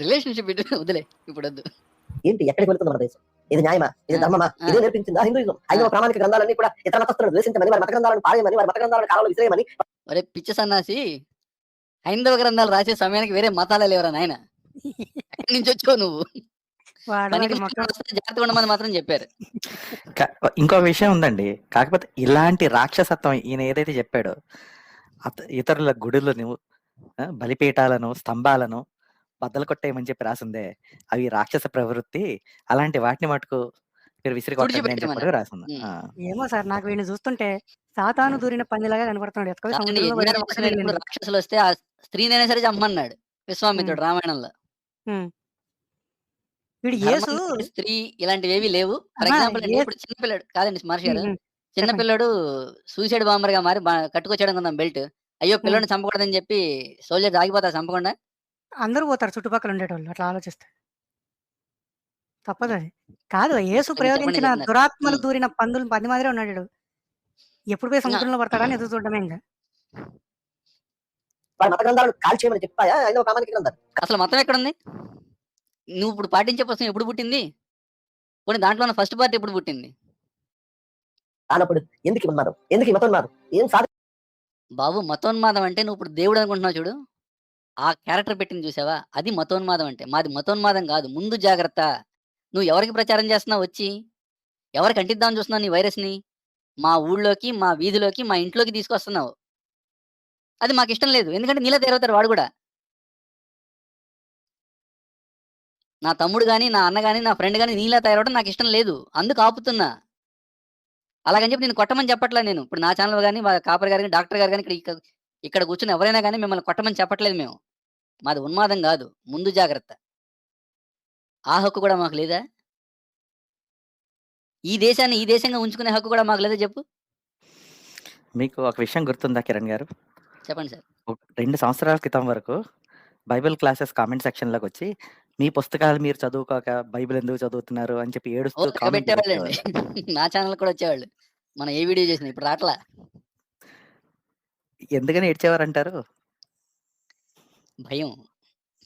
Speaker 1: రిలేషన్షిప్ వదిలే, ఇప్పుడు వద్దు.
Speaker 3: ఏంటి ఎక్కడికి వెళ్తుంది మన దేశం? ఇది న్యాయమా? ఇది ధర్మమా? ఇదే నేర్పించిందా హిందూయిజం? హైందవ ప్రామాణిక గ్రంథాలన్నీ కూడా ఇతర మతస్థులను ద్వేషించమని, వారి మత గ్రంథాలను పారేయమని, వారి మత గ్రంథాలను కావలి విసిరేయమని.
Speaker 1: ఒరే పిచ్చి సన్నాసి, హైందవ గ్రంథాలు రాసే సమయానికి వేరే మతాలే లేవరా నాయన. ఎక్కడి నుంచి వచ్చావు నువ్వు? పనికి జాగ్రత్తగా ఉండమని మాత్రం చెప్పారు.
Speaker 5: ఇంకో విషయం ఉందండి. కాకపోతే ఇలాంటి రాక్షసత్వం ఈయన ఏదైతే చెప్పాడో, ఇతరుల గుడులను, బలిపీఠాలను, స్తంభాలను బద్దలు కొట్టేయమని చెప్పి రాసిందే, అవి రాక్షస ప్రవృత్తి. అలాంటి వాటిని మటుకు మీరు విసిరి కొట్టండి అని చెప్పి రాసింది.
Speaker 4: ఏమో సార్, నాకు వీడిని చూస్తుంటే సాతాను దూరిన పందిలాగా కనబడుతున్నాడు. ఎత్తుకొని
Speaker 1: కాదండి,
Speaker 4: సముద్రంలో పడిన
Speaker 1: యజ్ఞాలు
Speaker 4: ఒకటే
Speaker 1: చేసినప్పుడు
Speaker 4: మిగిలింది.
Speaker 1: రాక్షసులు వస్తే ఆ స్త్రీనైనా సరే చంపన్నాడు విశ్వామిత్రుడు రామాయణంలో.
Speaker 4: వీడు యేసు
Speaker 1: ధర్మం, స్త్రీ ఇలాంటివి ఏవి లేవు. ఫర్
Speaker 4: ఆహా,
Speaker 1: ఎగ్జాంపుల్
Speaker 4: యేసు-
Speaker 1: ఇప్పుడు చిన్నపిల్లడు కాదండి మహర్షి గారు,
Speaker 4: ఉమ్, ఉమ్.
Speaker 1: చిన్నపిల్లడు సూసైడ్ బాంబర్ గా మారి కట్టుకొచ్చాడు అనుకుందాం బెల్ట్. అయ్యో పిల్లడిని చంపకూడదని చెప్పి సోల్జర్ ఆగిపోతా చంపకుండా.
Speaker 4: అందరూ పోతారు చుట్టుపక్కల ఉండేటోళ్ళు అట్లా ఆలోచిస్తే. తప్పదు అది. కాదు, యేసు
Speaker 1: చెప్పండి,
Speaker 4: ప్రయోగించిన
Speaker 1: చెప్తున్నారు.
Speaker 4: దురాత్మలు దూరిన పంది మాదిరే ఉన్నాడు వీడు. ఎప్పుడు పోయి సముద్రంలో పడతాడని ఎదురు చూడటమే ఇంకా.
Speaker 3: వారి మత గ్రంథాలను కాల్ చేయమని చెప్పాయా హైందవ ప్రామాణిక గ్రంథాలు?
Speaker 1: అసలు మతం ఎక్కడుంది? నువ్వు ఇప్పుడు పాటించే పుస్తకం ఎప్పుడు పుట్టింది? కొన్ని దాంట్లో ఉన్న ఫస్ట్ పార్ట్ ఎప్పుడు పుట్టింది?
Speaker 3: కానప్పుడు ఎందుకు ఉన్నారు? ఎందుకు ఈ మతోన్మాదం? ఏం సాధి
Speaker 1: బాబు మతోన్మాదం అంటే నువ్వు ఇప్పుడు దేవుడు అనుకుంటున్నావు చూడు, ఆ క్యారెక్టర్ పెట్టింది చూసావా, అది మతోన్మాదం అంటే. మాది మతోన్మాదం కాదు. ముందు జాగ్రత్త. నువ్వు ఎవరికి ప్రచారం చేస్తున్నావు? వచ్చి ఎవరికి అంటిద్దామని చూస్తున్నావు నీ వైరస్ ని? మా ఊళ్ళోకి, మా వీధిలోకి, మా ఇంట్లోకి తీసుకొస్తున్నావు. అది మాకు ఇష్టం లేదు. ఎందుకంటే నీలా తయారవుతారు వాడు కూడా. నా తమ్ముడు గాని, నా అన్న గాని, నా ఫ్రెండ్ గాని నీలా తయారవడం నాకు ఇష్టం లేదు. అందుకు ఆపుతున్నా. అలాగని చెప్పి నేను కొట్టమని చెప్పట్లే నేను. ఇప్పుడు నా ఛానల్ గాని, కాపర్ గారు గాని, డాక్టర్ గారు గాని, ఇక్కడ కూర్చుని ఎవరైనా కానీ మిమ్మల్ని కొట్టమని చెప్పట్లేదు మేము. మాది ఉన్మాదం కాదు. ముందు జాగ్రత్త. ఆ హక్కు కూడా మాకు లేదా? ఈ దేశాన్ని ఈ దేశంగా ఉంచుకునే హక్కు కూడా మాకు లేదా చెప్పు?
Speaker 5: మీకు ఒక విషయం గుర్తుందా కిరణ్ గారు?
Speaker 1: చెప్పండి సార్.
Speaker 5: 2 సంవత్సరాల క్రితం వరకు బైబిల్ క్లాసెస్ కామెంట్ సెక్షన్ లోకి వచ్చి మీ పుస్తకాలు మీరు చదువుకోక బైబిల్ ఎందుకు చదువుతున్నారు అని చెప్పి ఏడుస్తూ కామెంట్
Speaker 1: పెట్టేవాళ్ళండి. నా ఛానల్ కూడా వచ్చేవాళ్ళు. మనం ఏ వీడియో చేసినా ఇప్పుడు రాట్లా.
Speaker 5: ఎందుకని ఏడ్చేవారంటారు?
Speaker 1: భయం.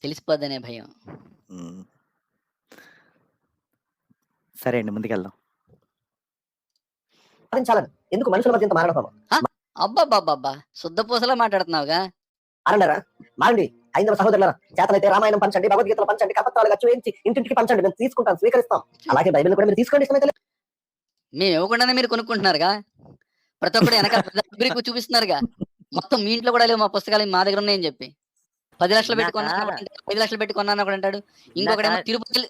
Speaker 1: తెలిసిపోద్దనే భయం.
Speaker 5: సరే అండి, ముందుకెళ్దాం.
Speaker 3: సాధించాలని ఎందుకు మనుషుల మధ్య ఇంత మారణహోమం?
Speaker 1: అబ్బా శుద్ధపూసలా మాట్లాడుతున్నావుగా.
Speaker 3: మారండారా? మారండి హైందవ సహోదరులారా. చేతనైతే రామాయణం పంచండి, భగవద్గీతలు పంచండి, కపత్రాలుగా చూయించి ఇంటింటికి పంచండి. మేము తీసుకుంటాం, స్వీకరిస్తాం. అలాగే బైబిల్ కూడా మీరు తీసుకోండి. ఇష్టమైతే
Speaker 1: మేము ఇవ్వకుండానే మీరు కొనుక్కుంటున్నారుగా. ప్రతి ఒక్కరు వెనకాల చూపిస్తున్నారుగా. మొత్తం మీ ఇంట్లో కూడా లేవు మా పుస్తకాలు, మా దగ్గర ఉన్నాయని చెప్పి. 10 లక్షలు పెట్టి కొన్నాను, 5 లక్షలు పెట్టి కొన్నాను ఒకటి అంటాడు. ఇంకొకటి తిరుపతి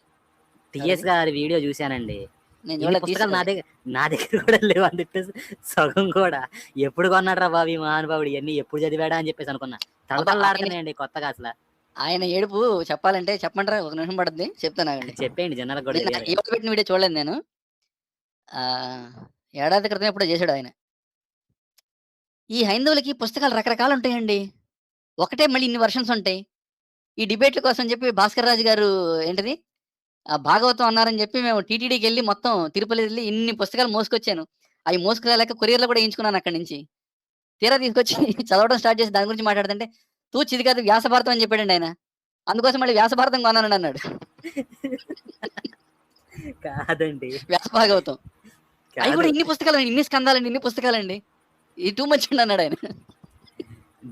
Speaker 2: టిఎస్ గారి వీడియో చూశానండి.
Speaker 1: నేను
Speaker 2: ఇన్ని
Speaker 1: చూడలేదు,
Speaker 2: పుస్తకాలు
Speaker 1: తీసుకోలేదు.
Speaker 2: నా దగ్గర కూడా లేవు అని చెప్పేసి సగం కూడా ఎప్పుడు కొన్నాడు రా బాబు ఈ మహానుభావుడు, ఇవన్నీ ఎప్పుడు చదివాడా అని చెప్పేసి అనుకున్నా. తలతల్లాడుతున్నాయండి కొత్తగా అసలు.
Speaker 1: ఆయన ఏడుపు చెప్పాలంటే చెప్పమంటారా? ఒక నిమిషం పడుద్ది, చెప్తాను ఆగండి.
Speaker 2: చెప్పేయండి జనాలకు కూడా
Speaker 1: నిన్న
Speaker 2: తెలియాలి.
Speaker 1: యువత పెట్టిన వీడియో చూడలేదు నేను. ఏడాది క్రితం ఎప్పుడో చేశాడు ఆయన. ఈ హైందవులకి పుస్తకాలు రకరకాలు ఉంటాయండి. ఒకటే మళ్ళీ ఇన్ని వర్షన్స్ ఉంటాయి. ఈ డిబేట్ల కోసం చెప్పి భాస్కర్ రాజు గారు ఏంటిది భాగవతం అన్నారని చెప్పి మేము టీటీడీకి వెళ్ళి మొత్తం తిరుపతి వెళ్ళి ఇన్ని పుస్తకాలు మోసుకొచ్చాను. అవి మోసుకురాలేక కొరియర్లో కూడా వేయించుకున్నాను అక్కడి నుంచి. తీరా తీసుకొచ్చి చదవడం స్టార్ట్ చేసి దాని గురించి మాట్లాడుతుంటే తూచి ఇది కాదు వ్యాస భారతం అని చెప్పాడండి ఆయన. అందుకోసం మళ్ళీ వ్యాస భారతం కొన్నానండి అన్నాడు.
Speaker 2: కాదండి,
Speaker 1: వ్యాస భాగవతం అవి కూడా
Speaker 2: కాదు.
Speaker 1: ఇన్ని పుస్తకాలండి, ఇన్ని స్కందాలండి, ఇన్ని పుస్తకాలండి, ఇది టూ మచ్ అండి అన్నాడు ఆయన.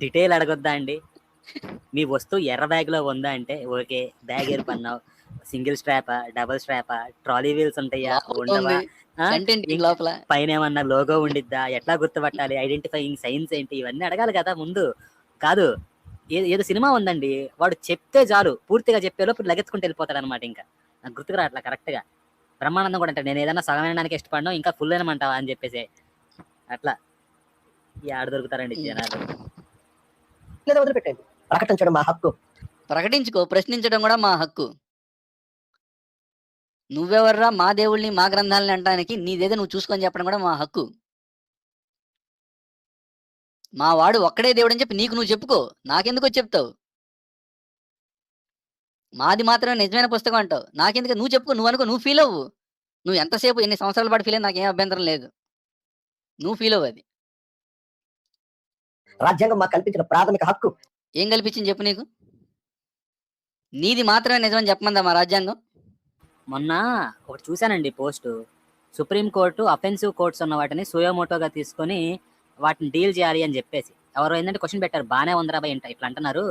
Speaker 2: డీటెయిల్ అడగొద్దా అండి? మీ వస్తువు ఎర్ర బ్యాగ్ లో ఉందా అంటే ఓకే, బ్యాగ్ ఏర్పడినావు, సింగిల్ స్ట్రాపా, డబుల్ స్ట్రాపా, ట్రాలీ వీల్స్ ఉంటాయా,
Speaker 1: లోపల
Speaker 2: ఉండవా,
Speaker 1: ఉంది, కంటెంట్
Speaker 2: ఇంకా
Speaker 1: లోపల
Speaker 2: పైన ఏమన్నా లోగో ఉండిద్దా, ఎట్లా గుర్తుపట్టాలి, ఐడెంటిఫైయింగ్ సైన్స్ ఏంటి, ఇవన్నీ అడగాలి కదా ముందు. కాదు, ఏదో సినిమా ఉందండి, వాడు చెప్తే చాలు పూర్తిగా చెప్పేలోపు లగెత్తుకుంటూ వెళ్ళిపోతాడు అనమాట. ఇంకా నాకు గుర్తుకు రావట్లా కరెక్ట్ గా. బ్రహ్మానందం కూడా అంటాడు, నేను ఏదైనా సగం వినడానికి ఇష్టపడను, ఇంకా ఫుల్ వినమంటావా అని చెప్పేసి. అట్లా ఆడ దొరుకుతారండి జనాలు.
Speaker 3: లేదా వదిలిపెట్టండి. ప్రకటించడం మా హక్కు.
Speaker 1: ప్రకటించుకో, ప్రశ్నించడం కూడా మా హక్కు. నువ్వెవర్రా మా దేవుళ్ళని మా గ్రంథాలని అంటానికి? నీదేదో నువ్వు చూసుకొని చెప్పడం కూడా మా హక్కు. మా వాడు ఒక్కడే దేవుడు అని చెప్పి నీకు నువ్వు చెప్పుకో, నాకెందుకు చెప్తావు? మాది మాత్రమే నిజమైన పుస్తకం అంటావు, నాకెందుకు? నువ్వు చెప్పుకో, నువ్వు అనుకో, నువ్వు ఫీల్ అవ్వు. నువ్వు ఎంతసేపు ఎన్ని సంవత్సరాల పాటు ఫీల్ అయ్యి నాకేం అభ్యంతరం లేదు, నువ్వు ఫీల్ అవ్వు. అది
Speaker 3: రాజ్యాంగం మాకు కల్పించిన ప్రాథమిక హక్కు.
Speaker 1: ఏం కల్పించింది చెప్పు నీకు? నీది మాత్రమే నిజమని చెప్పమందా మా రాజ్యాంగం?
Speaker 2: మొన్న ఒకటి చూశానండి పోస్ట్, సుప్రీంకోర్టు అఫెన్సివ్ కోర్ట్స్ ఉన్న వాటిని సుయోమోటోగా తీసుకొని వాటిని డీల్ చేయాలి అని చెప్పేసి ఎవరు ఏంటంటే క్వశ్చన్ పెట్టారు, బాగానే ఉందిరా భయ్ ఇట్లా అంటున్నారు,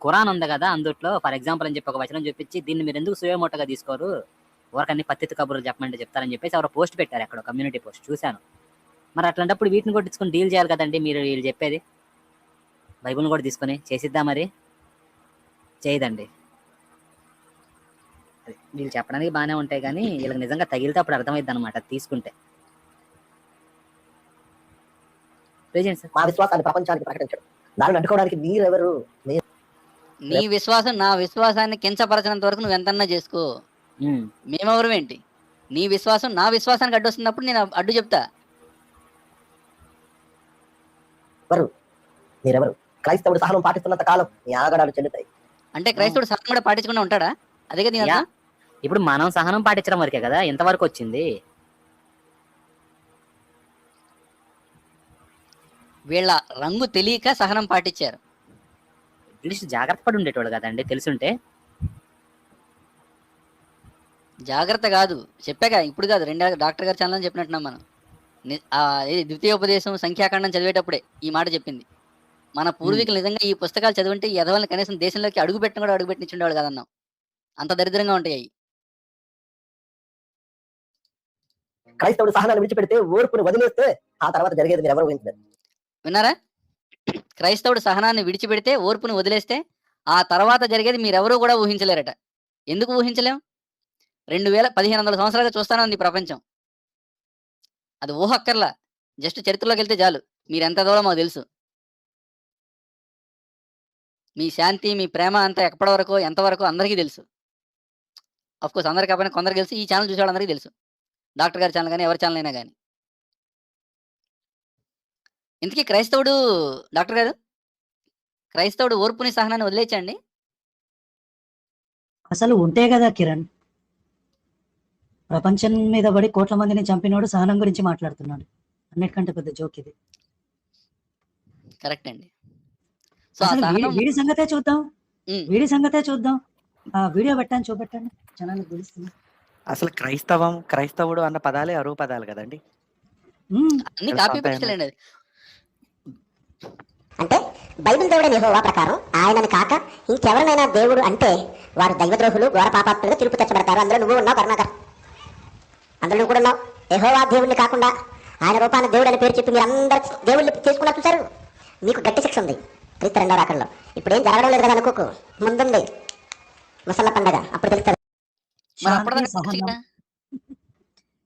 Speaker 2: ఖురాన్ ఉంది కదా అందుట్లో ఫర్ ఎగ్జాంపుల్ అని చెప్పి ఒక వచనం చూపించి దీన్ని మీరు ఎందుకు సుయోమోటోగా తీసుకోరు, ఎవరికన్నీ పత్తితి కబుర్లు చెప్పమంటే చెప్తారని చెప్పేసి ఎవరో పోస్ట్ పెట్టారు, అక్కడ కమ్యూనిటీ పోస్ట్ చూశాను. మరి అట్లాంటప్పుడు వీటిని కొట్టించుకొని డీల్ చేయాలి కదండి మీరు, వీళ్ళు చెప్పేది బైబుల్ని కూడా తీసుకొని చేసిద్దా? మరి చేయదండి. వీళ్ళు చెప్పడానికి బాగానే ఉంటాయి కానీ వీళ్ళకి నిజంగా తగిలితే అప్పుడు అర్థమైద్ది అనమాట తీసుకుంటే.
Speaker 3: మా విశ్వాసాన్ని ప్రపంచానికి ప్రకటించడం, దానిని అడ్డుకోవడానికి మీరెవరు?
Speaker 1: నీ విశ్వాసం నా విశ్వాసాన్ని కించపరచినంత వరకు నువ్వు ఎంతన్నా చేసుకో, మేమెవరు ఏంటి? నీ విశ్వాసం నా విశ్వాసానికి అడ్డు వస్తున్నప్పుడు నేను అడ్డు చెప్తా.
Speaker 3: మీరెవరు? క్రైస్తవుడు సహనం పాటిస్తున్నంత కాలం మీ ఆగడాలు చెల్లుతాయి.
Speaker 1: అంటే క్రైస్తవుడు సహనం కూడా పాటించకుండా ఉంటాడా? అదే కదా.
Speaker 2: ఇప్పుడు మనం సహనం పాటించడం వరకే కదా ఎంతవరకు వచ్చింది.
Speaker 1: వీళ్ళ రంగు తెలియక సహనం పాటించారు.
Speaker 2: అట్లీస్ట్ జాగ్రత్త పడి ఉండేటోడు కదండి తెలుసుంటే.
Speaker 1: జాగ్రత్త కాదు చెప్పాక, ఇప్పుడు కాదు, డాక్టర్ గారు ఛానల్ చెప్పినట్టున్నాం మనం. ద్వితీయోపదేశం సంఖ్యాకాండం చదివేటప్పుడే ఈ మాట చెప్పింది. మన పూర్వీకులు నిజంగా ఈ పుస్తకాలు చదివింటే ఈ ఎదవల్ని కనీసం దేశంలోకి అడుగు పెట్టిన కూడా అడుగు పెట్టించుండేవాడు కదన్నాం. అంత దరిద్రంగా ఉంటాయి అవి.
Speaker 3: క్రైస్తవుడు సహనాన్ని విడిచిపెడితే, ఓర్పును వదిలేస్తే ఆ తర్వాత జరిగేది మీరు ఎవరు ఊహించలేదు.
Speaker 1: విన్నారా? క్రైస్తవుడు సహనాన్ని విడిచిపెడితే, ఓర్పును వదిలేస్తే ఆ తర్వాత జరిగేది మీరెవరూ కూడా ఊహించలేరట. ఎందుకు ఊహించలేం? 1500 సంవత్సరాలుగా చూస్తానే ఉంది ప్రపంచం. అది ఊహక్కర్లా, జస్ట్ చరిత్రలోకి వెళ్తే చాలు. మీరెంత దూరం మాకు తెలుసు. మీ శాంతి మీ ప్రేమ అంతా ఎప్పటి వరకు ఎంతవరకు అందరికీ తెలుసు. అఫ్కోర్స్ అందరికీ కాకపోయినా కొందరికి తెలుసు, ఈ ఛానల్ చూసేవాళ్ళు అందరికీ తెలుసు, డాక్టర్ గారి ఛానల్ కానీ ఎవరి ఛానల్ అయినా కానీ. ఇంతకీ క్రైస్తవుడు డాక్టర్ గారు, క్రైస్తవుడు ఓర్పుని సహనాన్ని వదిలేచండి.
Speaker 8: అసలు ఉంటే కదా కిరణ్, ప్రపంచం మీద పడి కోట్ల మందిని చంపినోడు సహనం గురించి మాట్లాడుతున్నాడు. అన్నిటికంటే పెద్ద జోక్ ఇది.
Speaker 1: కరెక్ట్ అండి. సో
Speaker 8: వీడి సంగతే చూద్దాం, వీడి సంగతే చూద్దాం. ఆ వీడియో పెట్టాను, చూపెట్టండి, జనాలకు తెలుస్తుంది.
Speaker 5: అసలు క్రైస్తవుడు అన్న పదాలే అరువు పదాలు కదండి.
Speaker 1: అన్ని కాపీ పేస్ట్లేండి.
Speaker 7: అంటే బైబిల్ దేవుడైన యెహోవా ప్రకారం ఆయనని కాక ఇంకెవరినైనా దేవుడు అంటే వారు దైవద్రోహులు, ఘోర పాపాత్ములుగా తీర్పు తెచ్చబడతారు. అందులో నువ్వు ఉన్నావు కరుణాకర్, అందులో నువ్వు కూడా ఉన్నావు. యెహోవా దేవుడిని కాకుండా ఆయన రూపాన్ని దేవుడు అని పేరు చెప్పి మీరు అందరు దేవుళ్ళు చేసుకున్నారు చూసారు, మీకు గట్టి శిక్ష ఉంది క్రీస్తు రెండో రాకడలో. ఇప్పుడు ఏం జరగడం లేదు కదా అనుకోకు, ముందుంది ముసళ్ళ పండగ, అప్పుడు తెలుస్తుంది.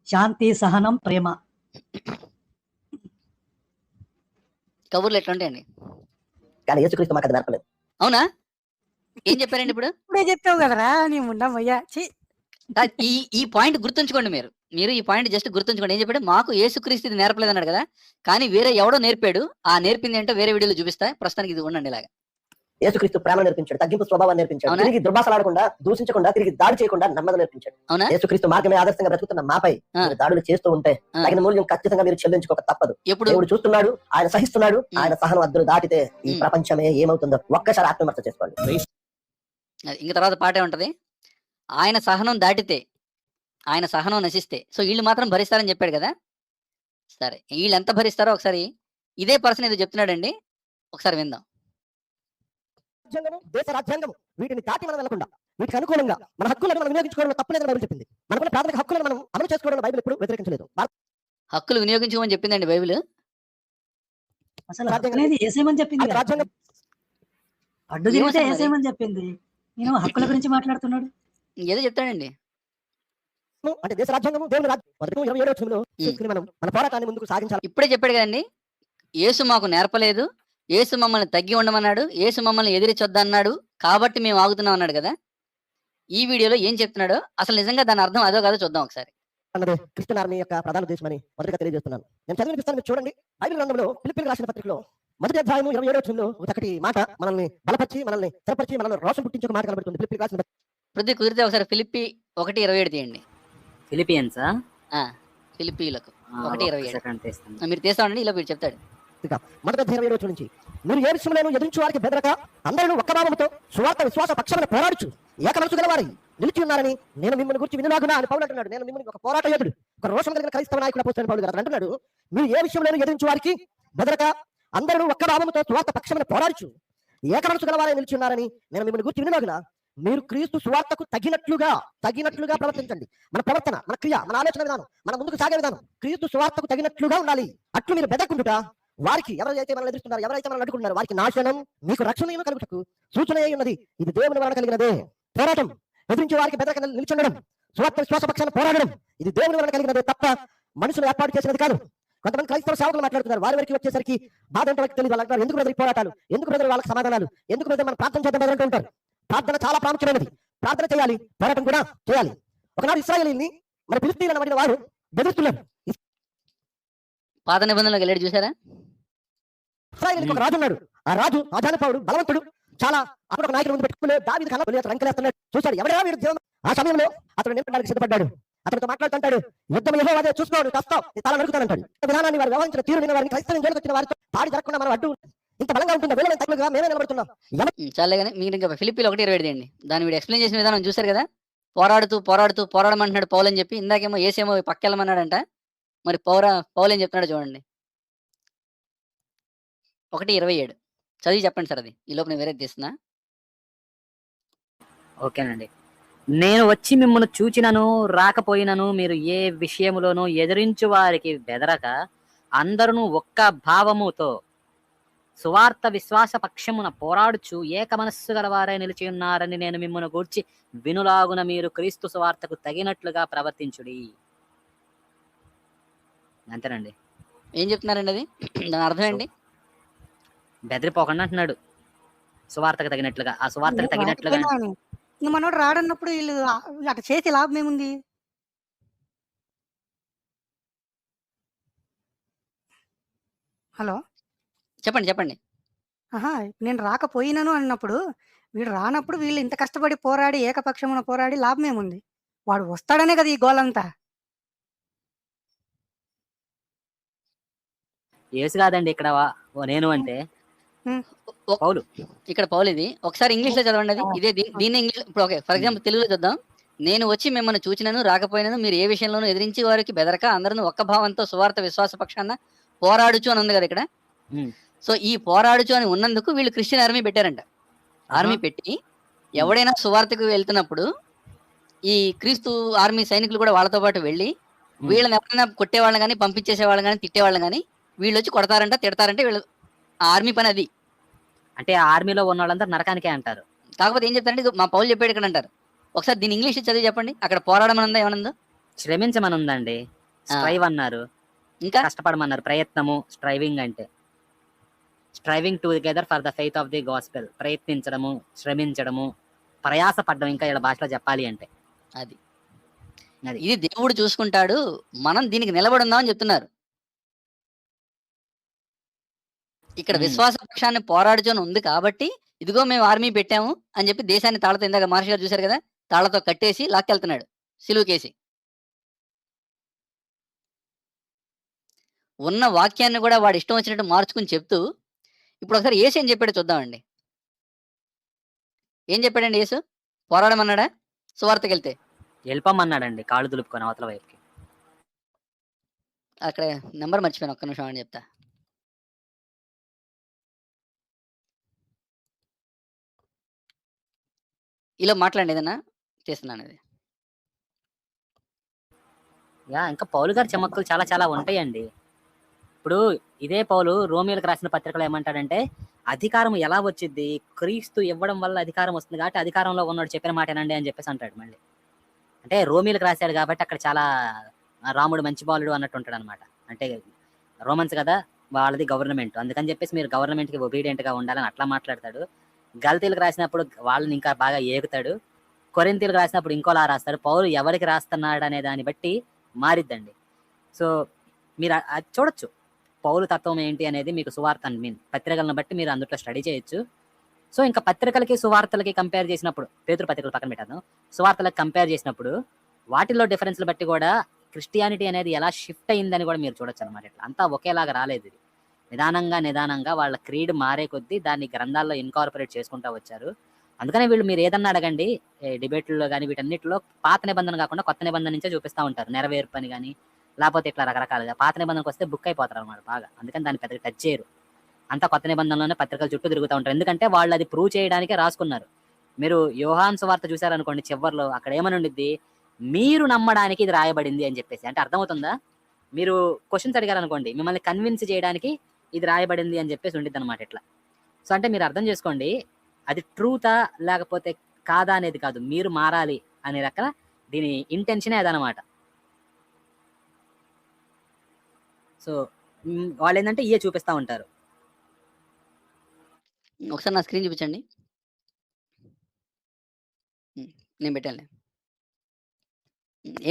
Speaker 8: శాంతి, సహనం, ప్రేమ.
Speaker 1: కబుర్లు ఎట్లా ఉంటాయండి?
Speaker 3: కానీ యేసుక్రీస్తు మాకు అది నేర్పలేదు.
Speaker 1: అవునా? ఏం చెప్పారండి ఇప్పుడు?
Speaker 4: ఇప్పుడే చెప్పావు కదరా నీ ముండమ్మయ్యా.
Speaker 1: ఈ ఈ పాయింట్ గుర్తుంచుకోండి మీరు. మీరు ఈ పాయింట్ జస్ట్ గుర్తుంచుకోండి. ఏం చెప్పాడు? మాకు యేసుక్రీస్తు ఇది నేర్పలేదన్నాడు కదా! కానీ వేరే ఎవడో నేర్పాడు. ఆ నేర్పింది ఏంటో వేరే వీడియోలో చూపిస్తా. ప్రస్తుతానికి ఇది ఉండండి ఇలాగా.
Speaker 3: యేసుక్రీస్తు ప్రేమ నేర్పించాడు, తగ్గింపు స్వభావాన్ని నేర్పించాడు,
Speaker 1: అవునా?
Speaker 3: తిరిగి దుర్భాషలాడకుండా, దూషించకుండా, తిరిగి దాడి చేయకుండా నెమ్మది నేర్పించాడు.
Speaker 1: అవునా?
Speaker 3: యేసుక్రీస్తు మార్గమే ఆదర్శంగా బ్రతుకుతున్న మాపై
Speaker 1: ఆ.
Speaker 3: మీరు దాడులు చేస్తూ ఉంటే
Speaker 1: ఆ.
Speaker 3: తగిన మూల్యం ఖచ్చితంగా మీరు చెల్లించుకోక తప్పదు.
Speaker 1: ఎప్పుడు?
Speaker 3: దేవుడు చూస్తున్నాడు, ఆయన సహిస్తున్నాడు. ఆయన సహనం అద్దులు దాటితే ఈ
Speaker 1: ఉమ్.
Speaker 3: ప్రపంచమే ఏమవుతుందో ఒక్కసారి ఆత్మవిమర్శ చేసుకోండి.
Speaker 1: అది ఇంక తర్వాత పాటే ఉంటది. ఆయన సహనం దాటితే, ఆయన సహనం నశిస్తే, సో వీళ్ళు మాత్రం భరిస్తారని చెప్పాడు కదా! సరే. వీళ్ళు ఎంత భరిస్తారో ఒకసారి ఇదే పర్సన్ ఏదో చెప్తున్నాడండి. ఒకసారి విందాం.
Speaker 3: రాజ్యాంగము, దేశ రాజ్యాంగము వీటిని దాటి మనం వెళ్ళకుండా, వీటికి అనుకూలంగా మన హక్కులను మనం వినియోగించుకోవడంలో తప్పులేదని బైబిల్ చెప్పింది. మనకున్న ప్రాథమిక హక్కులను మనం అమలు చేసుకోవడంలో బైబిల్ ఎప్పుడు వ్యతిరేకించలేదు.
Speaker 1: హక్కులు వినియోగించుకోమని చెప్పిందండి బైబిల్.
Speaker 8: అసలు
Speaker 3: రాజ్యాంగం
Speaker 8: హక్కులేని ఏసేయమని చెప్పింది
Speaker 3: అది
Speaker 8: కదా.
Speaker 3: రాజ్యాంగం
Speaker 8: అడ్డు తిరిగితే
Speaker 1: ఏమసలు మరి?
Speaker 8: ఏసేయమని చెప్పింది. నేను హక్కుల గురించి మాట్లాడుతున్నాడు.
Speaker 1: ఏదో చెప్తాడండి.
Speaker 3: అంటే దేశ రాజ్యాంగము దేవుని రాజ్యం. మొదటి 27వ వచనంలో చేసుకుని మనం మన పోరాటాన్ని ముందుకు సాగించాలి.
Speaker 1: ఇప్పుడే చెప్పాడు కదండి. యేసు మాకు నేర్పలేదు. యేసు మమ్మల్ని తగ్గి ఉండమన్నాడు. యేసు మమ్మల్ని ఎదిరించొద్దన్నాడు. కాబట్టి మేము ఆగుతున్నాం అన్నాడు కదా! ఈ వీడియోలో ఏం చెప్తున్నాడో అసలు నిజంగా దాని అర్థం అదో కాదో చూద్దాం ఒకసారి.
Speaker 3: అన్నదే క్రిస్టియన్ ఆర్మీ యొక్క ప్రధాన ఉద్దేశమని మొదటగా తెలియజేస్తున్నాను. నేను చదివినిపిస్తాను, మీరు చూడండి. బైబిల్ గ్రంథంలో ఫిలిప్పీయులకు రాసిన పత్రికలో మొదటి అధ్యాయము 27వ వచనంలో ఒక చక్కటి మాట మనల్ని బలపరిచి, మనల్ని స్థిరపరిచి, మనల్ని రోషం పుట్టించే ఒక మాట కనబడుతుంది. ఫిలిప్పీయులకు రాసిన
Speaker 1: పృథ్వీ కుదిరితే ఒకసారి ఫిలిప్పి 1:27 తీయండి.
Speaker 2: ఫిలిపియన్సా?
Speaker 1: ఫిలిప్పీయులకు
Speaker 2: ఒక్క
Speaker 1: 1:27.
Speaker 2: సెకండ్ తీస్తాను.
Speaker 1: మీరు తీస్తామండి. ఇలా వీడు చెప్తాడు.
Speaker 3: పత్రిక మొదటి అధ్యాయం 27వ వచనం నుంచి, మీరు ఏ విషయంలోనూ ఎదురించు వారికి బెదరక అందరూ ఒక్క భావముతో సువార్త విశ్వాస పక్షమున పోరాడుచు ఏక మనసు గలవారి నిలిచి ఉన్నారని నేను మిమ్మల్ని గురించి వినులాగునా అని పౌలు అంటున్నాడు. నేను మిమ్మల్ని ఒక పోరాట యోధుడు, ఒక రోషం కలిగిన క్రైస్తవ నాయకుడు అపోస్తలుడైన పౌలు గారు అంటున్నాడు. మీరు ఏ విషయంలోనూ ఎదురించు వారికి బెదరక అందరూ ఒక్క భావముతో సువార్త పక్షమున పోరాడుచు ఏక మనసు గలవారే నిలిచి ఉన్నారని నేను మిమ్మల్ని గురించి వినులాగునా మీరు క్రీస్తు సువార్తకు తగినట్లుగా ప్రవర్తించండి. మన ప్రవర్తన, మన క్రియ, మన ఆలోచన విధానం, మన ముందుకు సాగే విధానం క్రీస్తు సువార్తకు తగినట్లుగా ఉండాలి. అట్లు మీరు బెదరకుండుట వారికి, ఎవరైతే మనల్ని ఎదురుస్తున్నారు, ఎవరైతే మనల్ని అడ్డుకుంటున్నారు, వారికి నాశనం, మీకు రక్షణ కలుగుటకు సూచన అయి ఉన్నది. ఇది దేవుని వలన కలిగినదే. పోరాటం, ఎదిరించి వారికి బెదరక నిలిచుండడం, సువార్త విశ్వాస పక్షాన పోరాడడం, ఇది దేవుని వలన కలిగినదే తప్ప మనుషులు ఏర్పాటు చేసినది కాదు. కొంతమంది క్రైస్తవ సేవకులు మాట్లాడుతున్నారు. వారి వరకు వచ్చేసరికి బాధ ఏంటో వాళ్ళకి తెలియదు. వాళ్ళు ఎందుకు బ్రదర్ ఈ పోరాటాలు, ఎందుకు బ్రదర్ వాళ్ళకి సమాధానాలు, ఎందుకు బ్రదర్ మనం ప్రార్థన చేద్దాం బ్రదర్ అంటూ ఉంటారు. ప్రార్థన చాలా ప్రాముఖ్యమైనది. ప్రార్థన చేయాలి, పోరాటం కూడా చేయాలి. ఒకనాడు ఇశ్రాయేలీని మరి ఫిలిష్తీయులను అడిగిన వారు బెదిరిస్తున్నారు.
Speaker 1: పాత నిబంధనలకు వెళ్ళాడు చూసారా?
Speaker 3: ఇశ్రాయేలీకి ఒక రాజు ఉన్నాడు. ఆ రాజు రాజానుభావుడు, బలవంతుడు, చాలా అప్పుడు ఒక నాయకుడు ముందు పెట్టుకునే దావీదు కన్నా గొలియాతు రంకెలేస్తున్నాడు. చూశాడు, ఎవరైనా వీడు జీవం. ఆ సమయంలో అతను నిలబడడానికి సిద్ధపడ్డాడు. అతనితో మాట్లాడుతుంటాడు, యుద్ధం యెహోవాదే, చూసుకోడు, కష్టం, తల నడుకుతానంటాడు. విధానాన్ని వారు వ్యవహరించిన తీరు విన్న వారిని, క్రైస్తవం జోలికి వచ్చిన వారితో దాడి జరగకుండా మనం అడ్డు ఇంత బలంగా ఉంటుందా, వీళ్ళని తక్కువగా మేమే నిలబడుతున్నాం.
Speaker 1: చాలే కానీ మీరు ఇంకా ఫిలిప్పీలు 1:27 తీయండి. దాన్ని వీడు ఎక్స్ప్లెయిన్ చేసిన విధానం చూశారు కదా! పోరాడమంటున్నాడు పౌలు అని చెప్పి. ఇందాకేమో ఏసేమో పక్కెళ్ళమన్నాడంట. మరి పౌలు ఏం చెప్తున్నాడో చూడండి. 1:27 చదివి చెప్పండి సార్. అది ఈ లోపు నేను వేరేది తీస్తున్నా.
Speaker 2: ఓకేనండి. నేను వచ్చి మిమ్మల్ని చూచినను రాకపోయినను మీరు ఏ విషయములోనూ ఎదిరించు వారికి బెదరక అందరూ ఒక్క భావముతో సువార్త విశ్వాస పక్షమున పోరాడుచు ఏక మనస్సు గలవారై నిలిచి ఉన్నారని నేను మిమ్మల్ని గూర్చి వినులాగున మీరు క్రీస్తు సువార్తకు తగినట్లుగా ప్రవర్తించుడి. అంతేనండి.
Speaker 1: ఏం చెప్తున్నారండి అది? దాని అర్థం ఏంటి?
Speaker 2: బెదిరిపోకుండా అంటున్నాడు. సువార్తకు తగినట్లుగా, ఆ సువార్తకు తగినట్లుగా.
Speaker 4: ఇంక మనోడు రాడన్నప్పుడు వీళ్ళు అట్లా చేసి లాభం ఏముంది? హలో,
Speaker 1: చెప్పండి.
Speaker 4: నేను రాకపోయినాను అన్నప్పుడు, వీడు రానప్పుడు వీళ్ళు ఇంత కష్టపడి పోరాడి ఏకపక్షమున పోరాడి లాభం ఏముంది? వాడు వస్తాడనే కదా ఈ గోలంతా.
Speaker 2: యేసు కాదండి ఇక్కడ నేను అంటే పౌలు.
Speaker 1: ఇక్కడ పౌలు ఇది. ఒకసారి ఇంగ్లీష్ లో చదవండి. అది ఇదే దీన్ని ఇంగ్లీష్. ఇప్పుడు ఓకే, ఫర్ ఎగ్జాంపుల్ తెలుగులో చూద్దాం. నేను వచ్చి మిమ్మల్ని చూచినను రాకపోయినను మీరు ఏ విషయంలోనూ ఎదిరించి వారికి బెదరక అందరూ ఒక్క భావంతో సువార్త విశ్వాస పక్షాన పోరాడుచు అని ఉంది కదా ఇక్కడ. సో ఈ పోరాడుచు అని ఉన్నందుకు వీళ్ళు క్రిస్టియన్ ఆర్మీ పెట్టారంట. ఆర్మీ పెట్టి ఎవడైనా సువార్తకు వెళ్తున్నప్పుడు ఈ క్రీస్తు ఆర్మీ సైనికులు కూడా వాళ్ళతో పాటు వెళ్ళి వీళ్ళని ఎవరైనా కొట్టేవాళ్ళని కానీ, పంపించేసేవాళ్ళని కానీ, తిట్టేవాళ్ళని కానీ వీళ్ళు వచ్చి కొడతారంట, తిడతారంటే వీళ్ళు ఆర్మీ పని అది.
Speaker 2: అంటే ఆర్మీలో ఉన్న వాళ్ళందరూ నరకానికే అంటారు.
Speaker 1: కాకపోతే ఏం చెప్తారంటే ఇది మా పౌలు చెప్పాడు ఇక్కడ అంటారు. ఒకసారి దీని ఇంగ్లీష్ చదివి చెప్పండి. అక్కడ పోరాడమని ఉందా, ఏమనుందో?
Speaker 2: శ్రమించమని ఉందండి. స్ట్రైవ్ అన్నారు,
Speaker 1: ఇంకా
Speaker 2: కష్టపడమన్నారు. ప్రయత్నము, స్ట్రైవింగ్ అంటే striving together for the faith of the gospel, ప్రయత్నించడము, శ్రమించడము, ప్రయాసపడ్డం, ఇంకా ఇలా భాషలో చెప్పాలి అంటే.
Speaker 1: అది
Speaker 2: అది.
Speaker 1: ఇది దేవుడు చూసుకుంటాడు, మనం దీనికి నిలబడి ఉందామని చెప్తున్నారు. ఇక్కడ విశ్వాస పక్షాన్ని పోరాడుచొని ఉంది కాబట్టి ఇదిగో మేము ఆర్మీ పెట్టాము అని చెప్పి దేశాన్ని తాళతో, ఇందాక మహర్షి గారు చూశారు కదా, తాళతో కట్టేసి లాక్కెళ్తున్నాడు సిలువుకేసి. ఉన్న వాక్యాన్ని కూడా వాడు ఇష్టం వచ్చినట్టు మార్చుకుని చెప్తూ, ఇప్పుడు ఒకసారి యేసు ఏం చెప్పాడో చూద్దామండి. ఏం చెప్పాడండి యేసు? పోరాడమన్నాడా సువార్తకెళ్తే?
Speaker 2: వెళ్ళిపోమన్నాడండి, కాళ్ళు దులుపుకొని అవతల వైపుకి.
Speaker 1: అక్కడ నెంబర్ మర్చిపోయాను, ఒక్క నిమిషం అని చెప్తా. ఇలా మాట్లాడండి, ఏదన్నా తీస్తున్నాను అది.
Speaker 2: ఇంకా పౌలు గారి చమక్కులు చాలా చాలా ఉంటాయండి. ఇప్పుడు ఇదే పౌలు రోమియోలకు రాసిన పత్రికలో ఏమంటాడంటే, అధికారం ఎలా వచ్చింది, క్రీస్తు ఇవ్వడం వల్ల అధికారం వస్తుంది కాబట్టి అధికారంలో ఉన్నాడు చెప్పిన మాటేనండి అని చెప్పేసి అంటాడు. మళ్ళీ అంటే రోమియోలకు రాశాడు కాబట్టి అక్కడ చాలా రాముడు మంచి బాలుడు అన్నట్టు ఉంటాడు అనమాట. అంటే రోమన్స్ కదా, వాళ్ళది గవర్నమెంట్, అందుకని చెప్పేసి మీరు గవర్నమెంట్కి ఒబీడియంట్ గా ఉండాలని అట్లా మాట్లాడతాడు. గల్తీలకు రాసినప్పుడు వాళ్ళని ఇంకా బాగా ఏగుతాడు. కొరింథీలకు రాసినప్పుడు ఇంకోలా రాస్తాడు. పౌలు ఎవరికి రాస్తున్నాడు అనే దాన్ని బట్టి మారిద్దండి. సో మీరు అది చూడొచ్చు, పౌలు తత్వం ఏంటి అనేది మీకు సువార్త పత్రికలను బట్టి మీరు అందులో స్టడీ చేయొచ్చు. సో ఇంకా పత్రికలకి సువార్తలకి కంపేర్ చేసినప్పుడు, పేతురు పత్రికలు పక్కన పెట్టాను, సువార్తలకు కంపేర్ చేసినప్పుడు వాటిల్లో డిఫరెన్స్లు బట్టి కూడా క్రిస్టియానిటీ అనేది ఎలా షిఫ్ట్ అయిందని కూడా మీరు చూడొచ్చు అనమాట. ఇట్లా అంతా ఒకేలాగా రాలేదు. ఇది నిదానంగా వాళ్ళ క్రీడ్ మారే కొద్దీ దాన్ని గ్రంథాల్లో ఇన్కార్పొరేట్ చేసుకుంటూ వచ్చారు. అందుకనే వీళ్ళు మీరు ఏదన్నా అడగండి డిబేట్లో కానీ వీటన్నిటిలో పాత నిబంధన కాకుండా కొత్త నిబంధన నుంచే చూపిస్తూ ఉంటారు, నెరవేర్పు అని కానీ, లేకపోతే ఇట్లా రకరకాలుగా. పాత నిబంధనకు వస్తే బుక్ అయిపోతారు అనమాట బాగా, అందుకని దాన్ని పెద్దగా టచ్ చేయరు. అంతా కొత్త నిబంధనలోనే పత్రికలు చుట్టూ తిరుగుతూ ఉంటారు, ఎందుకంటే వాళ్ళు అది ప్రూవ్ చేయడానికే రాసుకున్నారు. మీరు యోహాను సువార్త చూసారనుకోండి, చివర్లో అక్కడ ఏమని ఉండిద్ది, మీరు నమ్మడానికి ఇది రాయబడింది అని చెప్పేసి. అంటే అర్థమవుతుందా? మీరు క్వశ్చన్స్ అడిగారు అనుకోండి, మిమ్మల్ని కన్విన్స్ చేయడానికి ఇది రాయబడింది అని చెప్పేసి ఉండిద్ది అనమాట ఇట్లా. సో అంటే మీరు అర్థం చేసుకోండి, అది ట్రూతా లేకపోతే కాదా అనేది కాదు, మీరు మారాలి అనే రకల దీని ఇంటెన్షనే అదనమాట. సో వాళ్ళు ఏంటంటే ఇయే చూపిస్తూ ఉంటారు.
Speaker 1: ఒకసారి నా స్క్రీన్ చూపించండి, నేను పెట్టాను.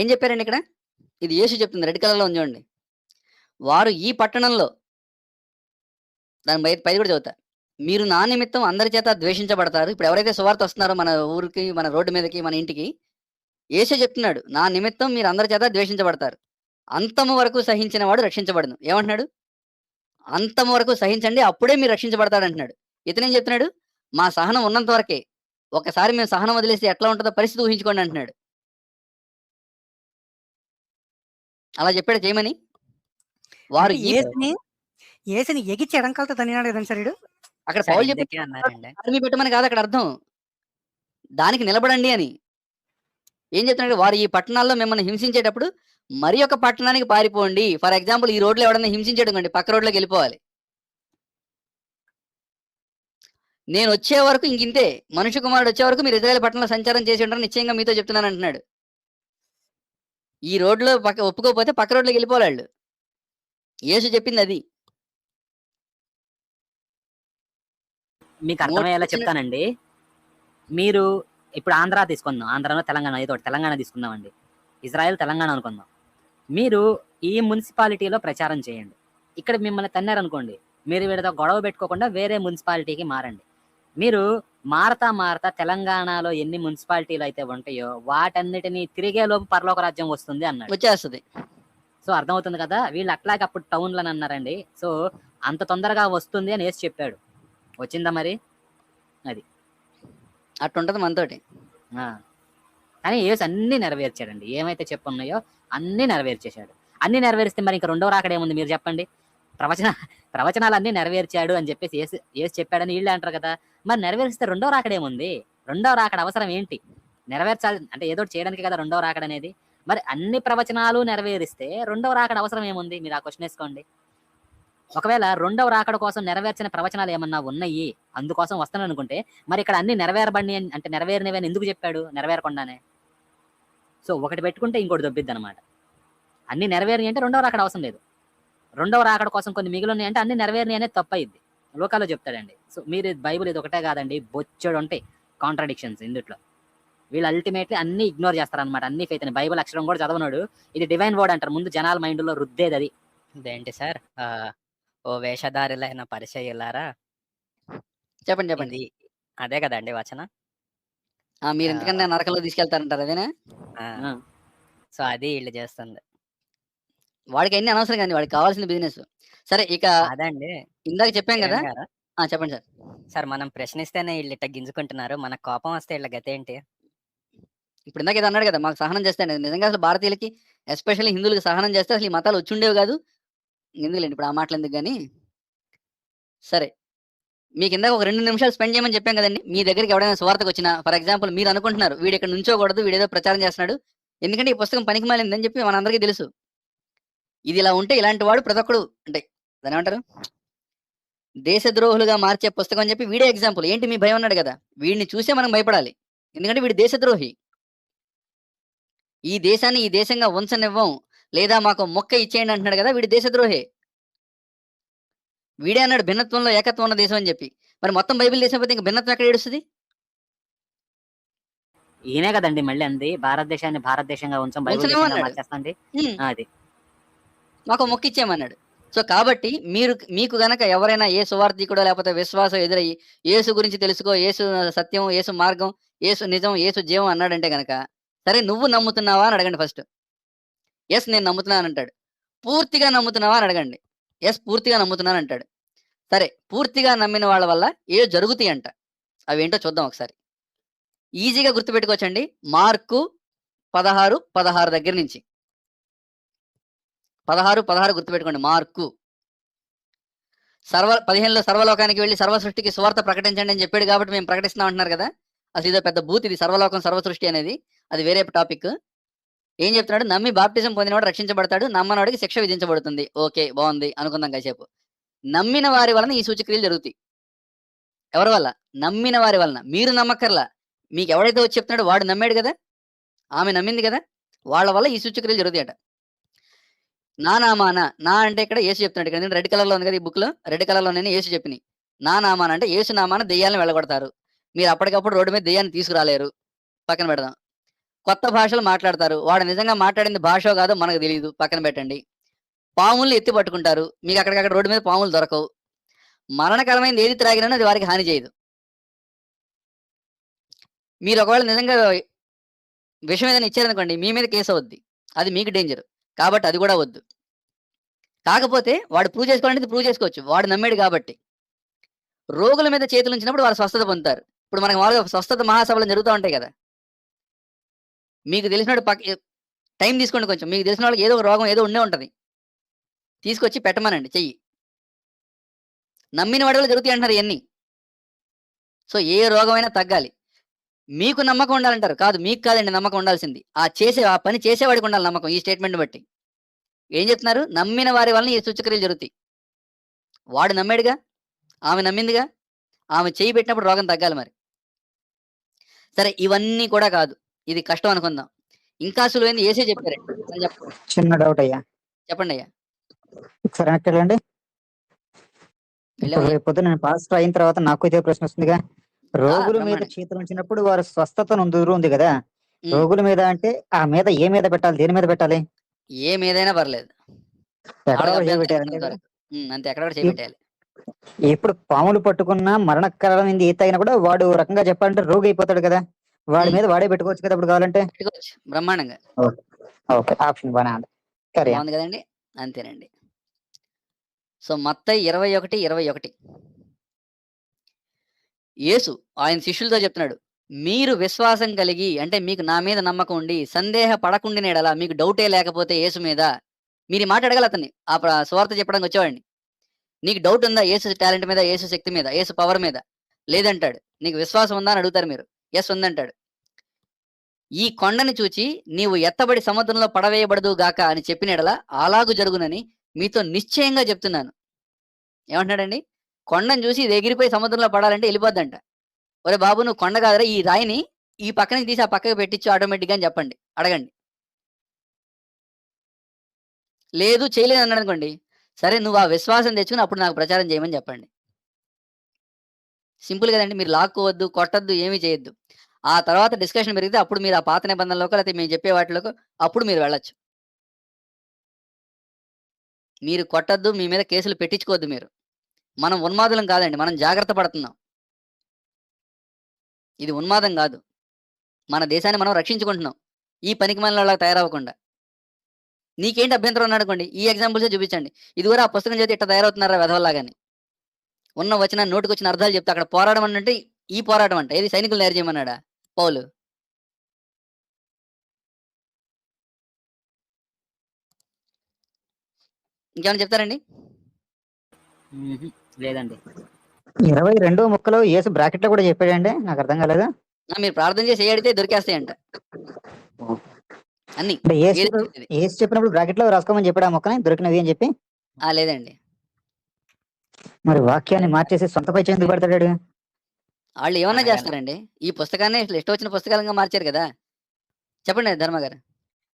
Speaker 1: ఏం చెప్పారండి ఇక్కడ? ఇది యేసు చెప్తుంది, రెడ్ కలర్లో ఉంది చూడండి. వారు ఈ పట్టణంలో, దాని పైది కూడా చదువుతా, మీరు నా నిమిత్తం అందరి చేత ద్వేషించబడతారు. ఇప్పుడు ఎవరైతే సువార్త వస్తున్నారో మన ఊరికి, మన రోడ్డు మీదకి, మన ఇంటికి, యేసే చెప్తున్నాడు, నా నిమిత్తం మీరు అందరి చేత ద్వేషించబడతారు, అంతము వరకు సహించిన వాడు రక్షించబడను. ఏమంటున్నాడు? అంతము వరకు సహించండి, అప్పుడే మీరు రక్షించబడతాడు అంటున్నాడు. ఇతనేం చెప్తున్నాడు? మా సహనం ఉన్నంత వరకే, ఒకసారి మేము సహనం వదిలేసి ఎట్లా ఉంటుందో పరిస్థితి ఊహించుకోండి అంటున్నాడు. అలా చెప్పాడు చేయమని. వారు
Speaker 4: ఏసుని ఎగిచ్చి ఎడంకాలతో తనినాడు కదండి సార్.
Speaker 1: అక్కడ పౌలు చెప్పి ఆర్మీ పెట్టమని కాదు అక్కడ అర్థం, దానికి నిలబడండి అని. ఏం చెప్తున్నాడు? వారు ఈ పట్టణాల్లో మిమ్మల్ని హింసించేటప్పుడు మరి ఒక పట్టణానికి పారిపోండి. ఫర్ ఎగ్జాంపుల్, ఈ రోడ్లో ఎవడన్నా హింసించాడు అనుకోండి, పక్క రోడ్లోకి వెళ్ళిపోవాలి. నేను వచ్చే వరకు ఇంకింతే, మనుష్య కుమారుడు వచ్చే వరకు మీరు ఇజ్రాయేల్ పట్టణంలో సంచారం చేసి ఉంటారని నిశ్చయంగా మీతో చెప్తున్నాను అంటున్నాడు. ఈ రోడ్లో ఒప్పుకోకపోతే పక్క రోడ్లోకి వెళ్ళిపోవాలి వాళ్ళు. యేసు చెప్పింది అది.
Speaker 2: మీకు అర్థమయ్యేలా చెప్తానండి. మీరు ఇప్పుడు ఆంధ్ర తీసుకుందాం, ఆంధ్రాలో తెలంగాణ, ఏదో తెలంగాణ తీసుకుందామండి, ఇజ్రాయెల్ తెలంగాణ అనుకుందాం. మీరు ఈ మున్సిపాలిటీలో ప్రచారం చేయండి. ఇక్కడ మిమ్మల్ని తన్నారనుకోండి, మీరు వీడితో గొడవ పెట్టుకోకుండా వేరే మున్సిపాలిటీకి మారండి. మీరు మారతా తెలంగాణలో ఎన్ని మున్సిపాలిటీలు అయితే ఉంటాయో వాటన్నిటిని తిరిగేలోపు పరలోక రాజ్యం వస్తుంది అన్నాడు,
Speaker 1: వచ్చేస్తుంది.
Speaker 2: సో అర్థమవుతుంది కదా. వీళ్ళు అట్లాగే అప్పుడు టౌన్లని అన్నారండి. సో అంత తొందరగా వస్తుంది అని వేసి చెప్పాడు. వచ్చిందా మరి? అది
Speaker 1: అట్టుంటది మనతోటి.
Speaker 2: కానీ యేసు అన్ని నెరవేర్చాడండి, ఏమైతే చెప్పున్నాయో అన్ని నెరవేర్చేశాడు. అన్ని నెరవేరిస్తే మరి ఇంకా రెండో రాకడ ఏముంది మీరు చెప్పండి? ప్రవచనాలు అన్ని నెరవేర్చాడు అని చెప్పేసి యేసు చెప్పాడని వీళ్ళే అంటారు కదా. మరి నెరవేరిస్తే రెండో రాకడేముంది? రెండో రాకడ అవసరం ఏంటి? నెరవేర్చాలి అంటే ఏదో చేయడానికి కదా రెండో రాకడ అనేది. మరి అన్ని ప్రవచనాలు నెరవేరిస్తే రెండవ రాకడ అవసరం ఏముంది? మీరు ఆ క్వశ్చన్ వేసుకోండి. ఒకవేళ రెండవ రాకడ కోసం నెరవేర్చిన ప్రవచనాలు ఏమన్నా ఉన్నాయి, అందుకోసం వస్తాను అనుకుంటే, మరి ఇక్కడ అన్ని నెరవేరబడి అంటే నెరవేరినవి అని ఎందుకు చెప్పాడు? నెరవేరకుండానే. సో ఒకటి పెట్టుకుంటే ఇంకోటి దొబ్బిద్ది అనమాట. అన్ని నెరవేరినాయి అంటే రెండవ రాకడ అవసరం లేదు. రెండవ రాకడ కోసం కొన్ని మిగిలినాయి అంటే అన్ని నెరవేరినాయి అనేది తప్పయిద్ది. లోకాల్లో చెప్తాడండి. సో మీరు బైబిల్ ఇది ఒకటే కాదండి, బొచ్చెడు ఉంటాయి కాంట్రడిక్షన్స్ ఇందుట్లో. వీళ్ళు అల్టిమేట్లీ అన్ని ఇగ్నోర్ చేస్తారనమాట, అన్ని ఫెయిత్ అని. బైబిల్ అక్షరం కూడా చదవనాడు ఇది డివైన్ వర్డ్ అంటారు. ముందు జనాల మైండ్లో రుద్దేది అది.
Speaker 9: ఇదేంటి సార్ ఓ వేషధారులైన పరిచయులారా,
Speaker 1: చెప్పండి చెప్పండి.
Speaker 9: ఇది అదే కదండి వచనం.
Speaker 1: మీరు ఎందుకన్నా నరకంలో తీసుకెళ్తారంటారు అదేనా?
Speaker 9: ఆ, సో అది వీళ్ళు చేస్తుంది.
Speaker 1: వాడికి అన్ని అనవసరం కానీ వాడికి కావాల్సిన బిజినెస్. సరే ఇక
Speaker 9: అదండి
Speaker 1: ఇందాక చెప్పాం కదా.
Speaker 9: కిరణ్ గారు,
Speaker 1: చెప్పండి సార్.
Speaker 9: సార్ మనం ప్రశ్నిస్తేనే వీళ్ళు ఇట్ట గింజుకుంటున్నారు, మనకు కోపం వస్తే వీళ్ళ గతి ఏంటి?
Speaker 1: ఇప్పుడు ఇందాక ఇది అన్నాడు కదా, మాకు సహనం చేస్తే నిజంగా అసలు భారతీయులకి ఎస్పెషల్లీ హిందువులకి సహనం చేస్తే అసలు ఈ మతాలు వచ్చి ఉండేవి కాదు. ఎందుకులేండి ఇప్పుడు ఆ మాటలు ఎందుకు కానీ. సరే మీకు ఇందాక ఒక 2 నిమిషాలు స్పెండ్ చేయమని చెప్పాం కదండి. మీ దగ్గరికి ఎవడైనా స్వార్థకు వచ్చినా, ఫర్ ఎగ్జాంపుల్ మీరు అనుకుంటున్నారు వీడు ఇక్కడ నుంచోకూడదు, వీడేదో ప్రచారం చేస్తున్నాడు, ఎందుకంటే ఈ పుస్తకం పనికి మాలిందని చెప్పి మనందరికీ తెలుసు. ఇది ఇలా ఉంటే ఇలాంటి వాడు ప్రతి ఒక్కడు అంటే దాని ఏమంటారు, దేశద్రోహులుగా మార్చే పుస్తకం అని చెప్పి వీడే ఎగ్జాంపుల్. ఏంటి మీ భయం అన్నాడు కదా, వీడిని చూసే మనం భయపడాలి, ఎందుకంటే వీడు దేశద్రోహి. ఈ దేశాన్ని ఈ దేశంగా ఉంచనివ్వం, లేదా మాకు మొక్క ఇచ్చేయండి అంటున్నాడు కదా, వీడి దేశద్రోహే. వీడే అన్నాడు భిన్నత్వంలో ఏకత్వం ఉన్న దేశం అని చెప్పి. మరి మొత్తం బైబిల్ దేశం పోతే ఇంకా భిన్నత్వం ఎక్కడ ఏడుస్తుంది?
Speaker 2: ఈయనే కదండి మళ్ళీ అంది భారతదేశాన్ని భారతదేశంగా ఉంచాం, బైబిల్
Speaker 1: ఉంచలేము
Speaker 2: దేశంగా
Speaker 1: అన్నాడు.
Speaker 2: మార్చేస్తాండి. అది
Speaker 1: మాకు మొక్క ఇచ్చేయమన్నాడు. సో కాబట్టి మీకు గనక ఎవరైనా ఏ సువార్థికుడో లేకపోతే విశ్వాసం ఎదురయ్యి యేసు గురించి తెలుసుకో, యేసు సత్యం, యేసు మార్గం, యేసు నిజం, యేసు జీవం అన్నాడంటే గనక, సరే నువ్వు నమ్ముతున్నావా అని అడగండి ఫస్ట్. ఎస్ నేను నమ్ముతున్నాను అంటాడు. పూర్తిగా నమ్ముతున్నావా అని అడగండి. ఎస్ పూర్తిగా నమ్ముతున్నాను అంటాడు. సరే పూర్తిగా నమ్మిన వాళ్ళ వల్ల ఏ జరుగుతాయి అంట, అవి ఏంటో చూద్దాం ఒకసారి. ఈజీగా గుర్తుపెట్టుకోవచ్చండి. మార్కు 16:16 దగ్గర నుంచి 16:16 గుర్తుపెట్టుకోండి. మార్కు 15లో సర్వలోకానికి వెళ్ళి సర్వ సృష్టికి సువార్త ప్రకటించండి అని చెప్పాడు కాబట్టి మేము ప్రకటిస్తున్నాం అంటున్నారు కదా. అసలు ఇదో పెద్ద బూత్ ఇది, సర్వలోకం సర్వ సృష్టి అనేది. అది వేరే టాపిక్. ఏం చెప్తున్నాడు, నమ్మి బాప్టిజం పొందినవాడు రక్షించబడతాడు, నమ్మనవాడికి శిక్ష విధించబడుతుంది. ఓకే బాగుంది అనుకుందాం కాసేపు. నమ్మిన వారి వలన ఈ సూచక్రియలు జరుగుతాయి. ఎవరి వల్ల? నమ్మిన వారి వలన. మీరు నమ్మక్కర్లా, మీకు ఎవడైతే వచ్చి చెప్తున్నాడో వాడు నమ్మాడు కదా, ఆమె నమ్మింది కదా, వాళ్ళ వల్ల ఈ సూచక్రియలు జరుగుతాయట. నా నామాన, నా అంటే ఇక్కడ యేసు చెప్తున్నాడు. ఇక్కడ రెడ్ కలర్ లో ఉంది కదా ఈ బుక్ లో, రెడ్ కలర్ లోనే యేసు చెప్పినాయి. నా నామాన అంటే యేసు నామాన దెయ్యాలను వెళ్ళగొడతారు. మీరు అప్పటికప్పుడు రోడ్డు మీద దెయ్యాన్ని తీసుకురాలేరు, పక్కన పెడదాం. కొత్త భాషలు మాట్లాడతారు, వాడు నిజంగా మాట్లాడింది భాషో కాదో మనకు తెలియదు, పక్కన పెట్టండి. పాముల్ని ఎత్తి పట్టుకుంటారు, మీకు అక్కడికక్కడ రోడ్డు మీద పాములు దొరకవు. మరణకరమైనది ఏది త్రాగినా అది వారికి హాని చేయదు. మీరు ఒకవేళ నిజంగా విషయం ఏదైనా ఇచ్చారనుకోండి, మీ మీద కేసు అవుద్ది, అది మీకు డేంజర్. కాబట్టి అది కూడా వద్దు. కాకపోతే వాడు ప్రూవ్ చేసుకోవాలంటే ప్రూవ్ చేసుకోవచ్చు, వాడు నమ్మాడు కాబట్టి. రోగుల మీద చేతులు ఉంచినప్పుడు వారు స్వస్థత పొందుతారు. ఇప్పుడు మనకు మామూలుగా స్వస్థత మహాసభలు జరుగుతూ ఉంటాయి కదా. మీకు తెలిసినట్టు టైం తీసుకోండి కొంచెం, మీకు తెలిసిన వాళ్ళకి ఏదో ఒక రోగం ఏదో ఉండే ఉంటుంది, తీసుకొచ్చి పెట్టమనండి చెయ్యి. నమ్మిన వాడి వల్ల జరుగుతాయి అంటారు ఇవన్నీ. సో ఏ రోగమైనా తగ్గాలి. మీకు నమ్మకం ఉండాలంటారు, కాదు మీకు కాదండి నమ్మకం ఉండాల్సింది, ఆ పని చేసేవాడికి ఉండాలి నమ్మకం. ఈ స్టేట్మెంట్ బట్టి ఏం చెప్తున్నారు, నమ్మిన వారి వలన ఈ సూచక్రియలు జరుగుతాయి. వాడు నమ్మాడుగా, ఆమె నమ్మిందిగా, ఆమె చేయి పెట్టినప్పుడు రోగం తగ్గాలి. మరి సరే ఇవన్నీ కూడా కాదు, ఇది కష్టం అనుకుందాం. ఇంకా సులువైంది యేసే చెప్పారండి.
Speaker 10: చిన్న డౌట్ అయ్యా,
Speaker 1: చెప్పండి అయ్యా.
Speaker 10: ఒకసారి వెనక్కి వెళ్ళండి. ఇప్పుడు రేపు నేను పాస్టర్ అయిన తర్వాత నాకు ఇదే ప్రశ్న వస్తుందిగా. రోగుల మీద చేతులు ఉంచినప్పుడు వారు స్వస్థత నొందురు ఉంది కదా, రోగుల మీద అంటే ఆ మీద ఏ మీద పెట్టాలి, దేని మీద పెట్టాలి?
Speaker 1: ఏ మీదైనా పర్లేదు, అంతే ఎక్కడ చేయబెట్టాలి.
Speaker 10: ఎప్పుడు పాములు పట్టుకున్నా మరణకరమైంది ఏ తాగినా కూడా వాడు రకంగా చెప్పాలంటే రోగి అయిపోతాడు కదా, వాడి మీద వాడే పెట్టుకోవచ్చు కదా అప్పుడు కావాలంటే.
Speaker 1: పెట్టుకోవచ్చు బ్రహ్మాండంగా.
Speaker 10: ఓకే ఆప్షన్ బాగుంది
Speaker 1: కదండి. అంతేనండి. సో మత్తయి 21:21 యేసు ఆయన శిష్యులతో చెప్తున్నాడు, మీరు విశ్వాసం కలిగి అంటే మీకు నా మీద నమ్మకం ఉండి సందేహ పడకుండిన ఎడల, మీకు డౌటే లేకపోతే యేసు మీద, మీరు ఈ మాట అడగాలి అతన్ని, ఆ సువార్త చెప్పడానికి వచ్చేవాడిని. నీకు డౌట్ ఉందా యేసు టాలెంట్ మీద, యేసు శక్తి మీద, యేసు పవర్ మీద? లేదంటాడు. నీకు విశ్వాసం ఉందా అని అడుగుతారు మీరు, ఎస్ ఉందంటాడు. ఈ కొండని చూచి నీవు ఎత్తబడి సముద్రంలో పడవేయబడదు గాక అని చెప్పిన ఎడల అలాగు జరుగునని మీతో నిశ్చయంగా చెప్తున్నాను. ఏమంటున్నాడండి, కొండను చూసి ఇది ఎగిరిపోయి సముద్రంలో పడాలంటే వెళ్ళిపోద్దంట. ఒరే బాబు నువ్వు కొండ కాదురా, ఈ రాయిని ఈ పక్క నుంచి తీసి ఆ పక్కకి పెట్టించు ఆటోమేటిక్గా అని చెప్పండి, అడగండి. లేదు చేయలేదు అన్నాడు అనుకోండి, సరే నువ్వు ఆ విశ్వాసం తెచ్చుకొని అప్పుడు నాకు ప్రచారం చేయమని చెప్పండి. సింపుల్ కదండి. మీరు లాక్కోవద్దు, కొట్టొద్దు, ఏమీ చేయొద్దు. ఆ తర్వాత డిస్కషన్ పెరిగితే అప్పుడు మీరు ఆ పాత నిబంధనలోకో లేకపోతే మేము చెప్పే వాటిలోకో అప్పుడు మీరు వెళ్ళొచ్చు. మీరు కొట్టొద్దు, మీ మీద కేసులు పెట్టించుకోవద్దు మీరు. మనం ఉన్మాదులం కాదండి. మనం జాగ్రత్త పడుతున్నాం. ఇది ఉన్మాదం గాదు. మన దేశాన్ని మనం రక్షించుకుంటున్నాం. ఈ పనికిమాలినోళ్ళలాగా తయారవ్వకుండా. నీకేంటి అభ్యంతరం ఉందనుకోండి, ఈ ఎగ్జాంపుల్సే చూపించండి. ఇదిగోరా ఆ పుస్తకం చదివితే ఇట్ట తయారవుతున్నారా వెధవల్లాగాని. ఉన్న వచనాన్ని నోటికొచ్చిన అర్థాలు చెప్తే అక్కడ పోరాడమనంటే ఈ పోరాటం అంట. ఏది సైనికులను తయారు చేయమన్నాడా పౌలు? ఇంకేమైనా చెప్తారండి?
Speaker 2: లేదండి.
Speaker 10: 22వ ముక్కలో యేసు బ్రాకెట్‌లో కూడా చెప్పాడండి? నాకు అర్థం కాలేదు.
Speaker 1: మీరు ప్రార్థన చేసి ఏ అడిగితే దొరికేస్తాయంట. అన్నీ.
Speaker 10: అంటే యేసు
Speaker 1: ఏది చెప్పేది.
Speaker 10: యేసు చెప్పినప్పుడు బ్రాకెట్‌లో రాసుకోమని చెప్పాడా ఆ మొక్కని దొరికినవి అని చెప్పి?
Speaker 1: లేదండి.
Speaker 10: మరి వాక్యాన్ని మార్చేసి సొంత పై ఎందుకు పెడతాడు?
Speaker 1: ఆళ్ళు ఏమన్నా
Speaker 2: అనగానే
Speaker 1: చేస్తారండి. ఈ పుస్తకాన్ని ఇట్లా ఇష్టం వచ్చిన పుస్తకాలుగా మార్చారు కదా! చెప్పండి ధర్మ గారు.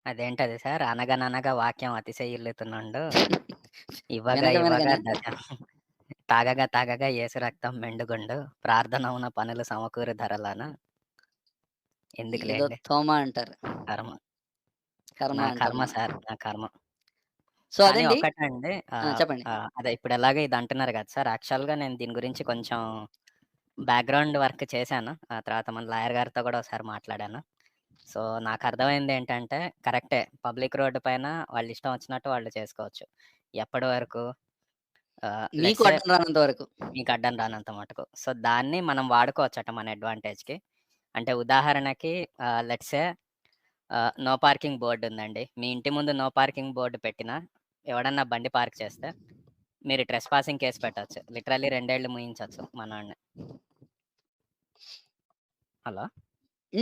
Speaker 9: అదేంటది సార్? అనగననగా వాక్యం అతిశయిల్లుతునుండు. ఇవ్వగా
Speaker 1: వినక
Speaker 9: ఇవ్వగా
Speaker 1: వినకనా?
Speaker 9: తాగగా తాగగా యేసు రక్తం మెండుగుండు. ప్రార్థనవున పనులు సమకూరు ధరలాన.
Speaker 1: ఏదో
Speaker 9: ఎందుకులేండి.
Speaker 1: తోమ అంటారు.
Speaker 9: కర్మ.
Speaker 1: కర్మ
Speaker 9: నా
Speaker 1: అంటారు
Speaker 9: కర్మ
Speaker 1: మనం.
Speaker 9: సార్. నా కర్మ.
Speaker 1: సో
Speaker 9: కానీ
Speaker 1: అదండి.
Speaker 9: ఒకటండి
Speaker 1: చెప్పండి.
Speaker 9: అదే ఇప్పుడు ఎలాగో ఇది అంటున్నారు కదా సార్! యాక్చువల్‌గా నేను దీని గురించి కొంచెం బ్యాక్‌గ్రౌండ్ వర్క్ చేశాను. ఆ తర్వాత మన లాయర్ గారితో కూడా ఒకసారి మాట్లాడాను. సో నాకు అర్థమైంది ఏంటంటే కరెక్టే. పబ్లిక్ రోడ్ పైన వాళ్ళు ఇష్టం వచ్చినట్టు వాళ్ళు చేసుకోవచ్చు. ఎప్పటి వరకు? లెట్స్
Speaker 1: మీకు
Speaker 9: సే
Speaker 1: అడ్డం రానంత వరకు.
Speaker 9: మీకు అడ్డం రానంత మటుకు. సో దాన్ని మనం వాడుకోవచ్చట మన అడ్వాంటేజ్‌కి. అంటే ఉదాహరణకి let's say no parking board ఉందండి. మీ ఇంటి ముందు నో పార్కింగ్ బోర్డ్ పెట్టినా ఎవడన్నా బండి పార్క్ చేస్తే మీరు ట్రెస్‌పాసింగ్ కేస్ పెట్టొచ్చు. లిటరల్లీ 2 ఏళ్ళు ముయించొచ్చు మనోడిని. హలో!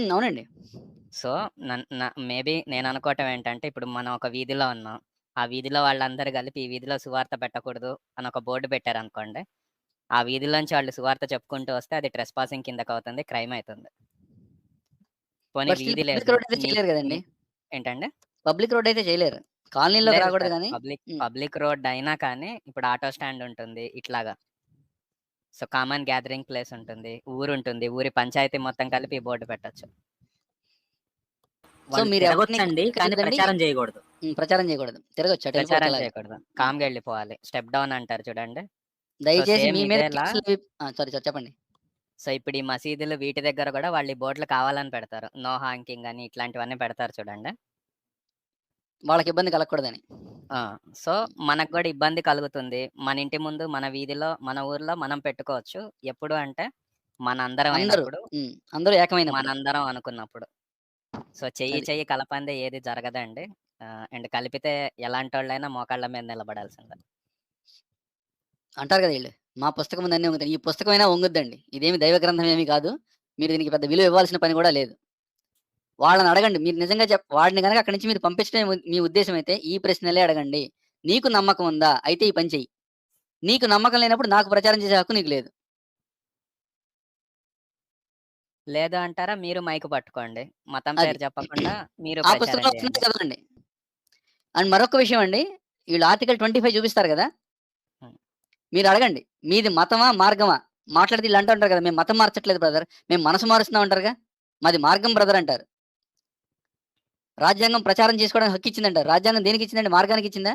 Speaker 1: అవునండి.
Speaker 9: సో మేబీ నేను అనుకోవటం ఏంటంటే ఇప్పుడు మనం ఒక వీధిలో ఉన్నాం. ఆ వీధిలో వాళ్ళందరూ కలిపి ఈ వీధిలో సువార్త పెట్టకూడదు అని ఒక బోర్డ్ పెట్టారనుకోండి. ఆ వీధిలోంచి వాళ్ళు సువార్త చెప్పుకుంటూ వస్తే అది ట్రెస్‌పాసింగ్ కిందకవుతుంది. క్రైమ్ అయితుంది. పోనీ
Speaker 1: బట్ స్టిల్
Speaker 9: వీధి
Speaker 1: పబ్లిక్
Speaker 9: లేదు.
Speaker 1: రోడ్ అయితే
Speaker 9: నీ
Speaker 1: చేయలేరు
Speaker 9: నీ
Speaker 1: కదండీ!
Speaker 9: ఏంటండి?
Speaker 1: పబ్లిక్ రోడ్ అయితే చేయలేరు. కాలనీలోకి
Speaker 9: లేదు
Speaker 1: రాకూడదు
Speaker 9: సార్.
Speaker 1: గానీ
Speaker 9: పబ్లిక్ రోడ్ అయినా కానీ ఇప్పుడు ఆటో స్టాండ్ ఉంటుంది. ఇట్లాగా. సో కామన్ గ్యాదరింగ్ ప్లేస్ ఉంటుంది. ఊరుంటుంది. ఊరి పంచాయతీ మొత్తం కలిపి ఈ బోర్డ్ పెట్టొచ్చు.
Speaker 1: సో
Speaker 2: వాళ్ళు
Speaker 1: మీరు ఎవరిని
Speaker 2: తిరగొచ్చండి. కానీ
Speaker 1: చేయొద్దండి.
Speaker 2: ప్రచారం చేయకూడదు.
Speaker 1: ప్రచారం చేయకూడదు. తిరగొచ్చు. అటు వెళ్ళిపోవచ్చు
Speaker 2: ప్రచారం
Speaker 1: అలాగా.
Speaker 2: చేయకూడదు.
Speaker 9: కామ్‌గా ఎళ్ళిపోవాలి. స్టెప్ డౌన్ అంటారు చూడండి. సో
Speaker 1: దయచేసి
Speaker 9: సేమ్
Speaker 1: మీ మీద
Speaker 9: ఇదేలా
Speaker 1: కేసులు సారీ చెప్పండి.
Speaker 9: సో ఇప్పుడు ఈ మసీదులు వీటి దగ్గర కూడా వాళ్ళు ఈ బోర్డులు కావాలని పెడతారు. నో హాంకింగ్ అని ఇట్లాంటివన్నీ పెడతారు చూడండి.
Speaker 1: వాళ్ళకి ఇబ్బంది కలగకూడదని.
Speaker 9: సో మనకు కూడా ఇబ్బంది కలుగుతుంది. మన ఇంటి ముందు, మన వీధిలో, మన ఊర్లో మనం పెట్టుకోవచ్చు. ఎప్పుడు అంటే మనందరం
Speaker 1: అందరూ.
Speaker 9: అయినప్పుడు.
Speaker 1: అందరూ ఏకమైనప్పుడు.
Speaker 9: మనందరం అనుకున్నప్పుడు. సో చెయ్యి
Speaker 1: అది.
Speaker 9: చెయ్యి కలపందే ఏది జరగదండి. అండ్ కలిపితే ఎలాంటోళ్ళైనా మోకాళ్ళ మీద నిలబడాల్సిందే.
Speaker 1: అంటారు కదా ఈళ్ళు. మా పుస్తకం ముందు అన్నీ వంగుతాయి. ఈ పుస్తకమైనా వంగుద్దండి. ఇదేమి దైవ గ్రంథం ఏమి కాదు. మీరు దీనికి పెద్ద విలువ ఇవ్వాల్సిన పని కూడా లేదు. వాళ్ళని అడగండి. మీరు నిజంగా వాడిని గనక అక్కడి నుంచి మీరు పంపించడమే మీ ఉద్దేశ్యం అయితే ఈ ప్రశ్నలే అడగండి. నీకు నమ్మకం ఉందా? అయితే ఈ పని చెయ్యి. నీకు నమ్మకం లేనప్పుడు నాకు ప్రచారం చేసే హక్కు నీకు లేదు.
Speaker 9: లేదు అంటారా? మీరు మైక్ పట్టుకోండి. మతం
Speaker 1: అది.
Speaker 9: పేరు చెప్పకుండా మీరు
Speaker 1: ఆ
Speaker 9: ప్రచారం
Speaker 1: పుస్తకంలో వస్తుంది
Speaker 9: చేయండి.
Speaker 1: చదవండి. అండ్ మరొక విషయం అండి. వీళ్ళు ఆర్టికల్ 25 చూపిస్తారు కదా!
Speaker 9: హ్మ్.
Speaker 1: మీరు అడగండి. మీది మతమా? మార్గమా? మాట్లాడితే ఈళ్ళు అంటుంటారు కదా! మేము మతం మార్చట్లేదు బ్రదర్. మేము మనసు మారుస్తున్నాం అంటారుగా! మాది మార్గం బ్రదర్ అంటారు. రాజ్యాంగం ప్రచారం చేసుకోవడానికి హక్కు ఇచ్చిందంటారు. రాజ్యాంగం దేనికి ఇచ్చిందండి? మార్గానికి ఇచ్చిందా?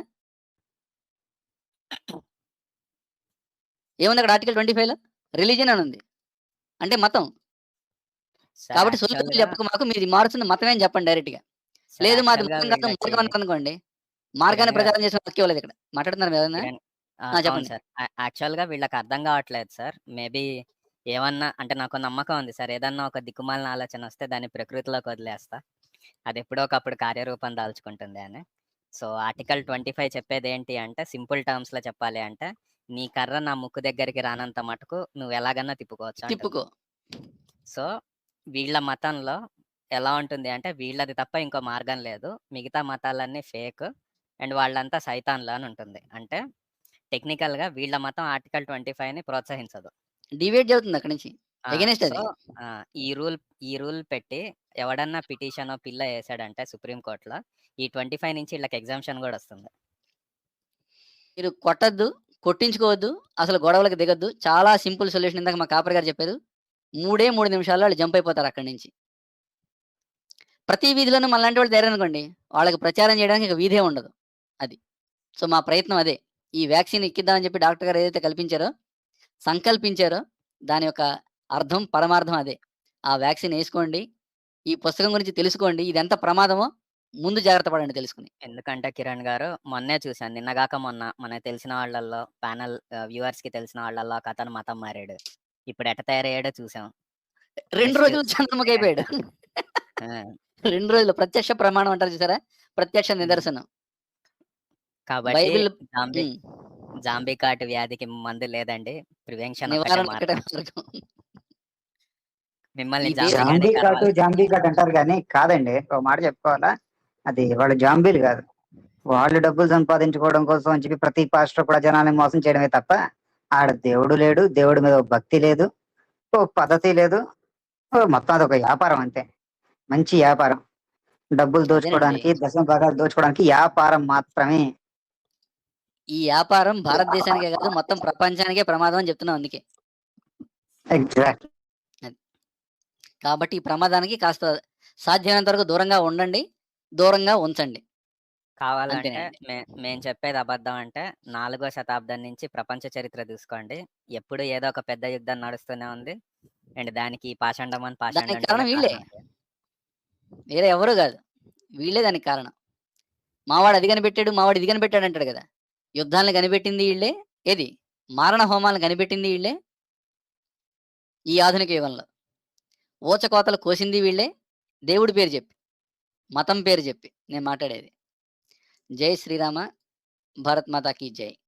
Speaker 1: ఏముంది అక్కడ ఆర్టికల్ 25లో? రిలిజియన్ అని ఉంది. అంటే మతం.
Speaker 9: సార్
Speaker 1: కాబట్టి సొల్లు చెప్పక మాకు మీది మారుస్తున్న మతమే అని చెప్పండి డైరెక్ట్‌గా. లేదు మాది మతం కాదు మార్గం అన్నారనుకోండి. మార్గాన్ని ప్రచారం చేసిన హక్కు ఇవ్వలేదు ఇక్కడ. మాట్లాడుతున్నారు కదా!
Speaker 9: అవును
Speaker 1: చెప్పండి.
Speaker 9: సార్. యాక్చువల్‌గా వీళ్ళకి అర్థం కావట్లేదు సార్. మేబీ ఏమన్నా అంటే నాకు నమ్మకం ఉంది సార్. ఏదన్నా ఒక దిక్కుమాలిన ఆలోచన వస్తే దాన్ని ప్రకృతిలోకి వదిలేస్తా. అది ఎప్పుడో ఒకప్పుడు కార్యరూపం దాల్చుకుంటుంది అని. సో ఆర్టికల్ 25 చెప్పేదేంటి అంటే సింపుల్ టర్మ్స్‌లో చెప్పాలి అంటే నీ కర్ర నా ముక్కు దగ్గరికి రానంత మటుకు నువ్వు ఎలాగన్నా తిప్పుకోవచ్చు అంటుంది.
Speaker 1: తిప్పుకో.
Speaker 9: సో వీళ్ళ మతంలో ఎలా ఉంటుంది అంటే వీళ్ళది తప్ప ఇంకో మార్గం లేదు. మిగతా మతాలన్నీ ఫేక్ అండ్ వాళ్ళంతా సైతాన్లు అని ఉంటుంది. అంటే టెక్నికల్‌గా వీళ్ళ మతం ఆర్టికల్ 25ని ప్రోత్సహించదు.
Speaker 1: డివేట్ అవుతుంది అక్కడి నుంచి. ఎగైనెస్ట్
Speaker 9: సో
Speaker 1: అది.
Speaker 9: ఈ రూల్ పెట్టి ఎవడన్నా పిటిషనో, పిల్లో ఏసాడంటే సుప్రీం కోర్ట్‌లో ఈ 25 నుంచి ఈళ్ళకి ఎగ్జామ్షన్ గూడా వస్తుంది.
Speaker 1: మీరు కొట్టొద్దు, కొట్టించుకోవద్దు, అసలు గొడవలకు దిగొద్దు. చాలా సింపుల్ సొల్యూషన్ ఇందాక మా కాపరి గారు చెప్పారు. 3 నిమిషాల్లో ఆళ్ళు జంప్ అయిపోతారు అక్కడి నుంచి. ప్రతి వీధిలోనూ మనలాంటి వాళ్ళు తయారనుకోండి, వాళ్ళకి ప్రచారం చేయడానికి ఇక వీధే ఉండదు. అది. సో, మా ప్రయత్నం అదే. ఈ వ్యాక్సిన్ ఎక్కిద్దామని చెప్పి డాక్టర్ గారు ఏదైతే సంకల్పించారో దాని యొక్క అర్థం, పరమార్థం అదే. ఆ వ్యాక్సిన్ ఏసుకోండి. ఈ పుస్తకం గురించి తెలుసుకోండి. ఇదెంత ప్రమాదమో ముందు జాగ్రత్త పడండి తెలుసుకొని.
Speaker 9: ఎందుకంటే కిరణ్ గారు మొన్నే చూసాను. నిన్నగాక మొన్న మనకు తెలిసిన వాళ్ళల్లో ప్యానెల్ వ్యూవర్స్‌కి తెలిసిన వాళ్ళల్లో ఒకతను మతం మారాడు. ఇప్పుడు ఎట్ట తయారయ్యాడో చూసాం.
Speaker 1: 2
Speaker 9: నెక్స్ట్
Speaker 1: రోజులు చంద్రముఖైపోయాడు.
Speaker 9: ఆ!
Speaker 1: 2 రోజులు ప్రత్యక్ష ప్రమాణం అంటారు చూసారా? ప్రత్యక్ష
Speaker 9: హ్మ్.
Speaker 1: నిదర్శనం.
Speaker 9: కాబట్టి
Speaker 1: బైబిల్
Speaker 9: జాంబీ
Speaker 1: హ్మ్.
Speaker 9: జాంబీ కాటు వ్యాధికి మందు లేదండి. ప్రివెన్షన్ ఒక్కటే
Speaker 1: నివారణ ఒక్కటే
Speaker 9: మార్గం.
Speaker 1: మార్గం.
Speaker 9: మిమ్మల్ని
Speaker 1: ఈ దేశ
Speaker 9: జాంబీ గాడి
Speaker 10: జాంబీ కాటు అంటారు కానీ కాదండి. ఒక మాట చెప్పుకోవాలా? అది వాళ్ళు జాంబీలు కాదు. వాళ్ళు డబ్బులు సంపాదించుకోవడం కోసం అని చెప్పి ప్రతి పాస్టర్ కూడా జనాల్ని మోసం చేయడమే తప్ప ఆడ దేవుడు లేడు, దేవుడి మీద ఓ భక్తి లేదు, ఓ పద్ధతి లేదు. మొత్తం అదొక వ్యాపారం అంతే. మంచి వ్యాపారం. డబ్బులు
Speaker 1: అదేనండి.
Speaker 10: దోచుకోవడానికి, దశమ భాగాలు దోచుకోవడానికి వ్యాపారం మాత్రమే.
Speaker 1: ఈ వ్యాపారం భారతదేశానికే కాదు మొత్తం ప్రపంచానికే ప్రమాదం అని చెప్తున్నాం అందుకే.
Speaker 10: ఎగ్జాక్ట్.
Speaker 1: అది. కాబట్టి ఈ ప్రమాదానికి కాస్త సాధ్యమైనంత వరకు దూరంగా ఉండండి. దూరంగా ఉంచండి.
Speaker 9: కావాలంటే
Speaker 1: అంతేనండి.
Speaker 9: మేము చెప్పేది అబద్ధం అంటే 4వ శతాబ్దం నుంచి ప్రపంచ చరిత్ర చూసుకోండి. ఎప్పుడు ఏదో ఒక పెద్ద యుద్ధం నడుస్తూనే ఉంది. అండ్ దానికి పాషండం అని
Speaker 1: దానికి
Speaker 9: పాషండంటూనే
Speaker 1: కారణం వీళ్ళే.
Speaker 9: కారణం.
Speaker 1: వేరే ఎవరు కాదు. వీళ్ళే దానికి కారణం. మావాడు అది కనిపెట్టాడు, మావాడు ఇది కనిపెట్టాడు అంటాడు కదా! యుద్ధాలను కనిపెట్టింది ఈళ్ళే. ఏది? మారణ హోమాలను కనిపెట్టింది ఈళ్ళే. ఈ ఆధునిక యుగంలో. ఊచకోతలు కోసింది వీళ్ళే. దేవుడి పేరు చెప్పి. మతం పేరు చెప్పి నేను మాట్లాడేది. జై శ్రీరామ! భారత్ మాతా కీ జై!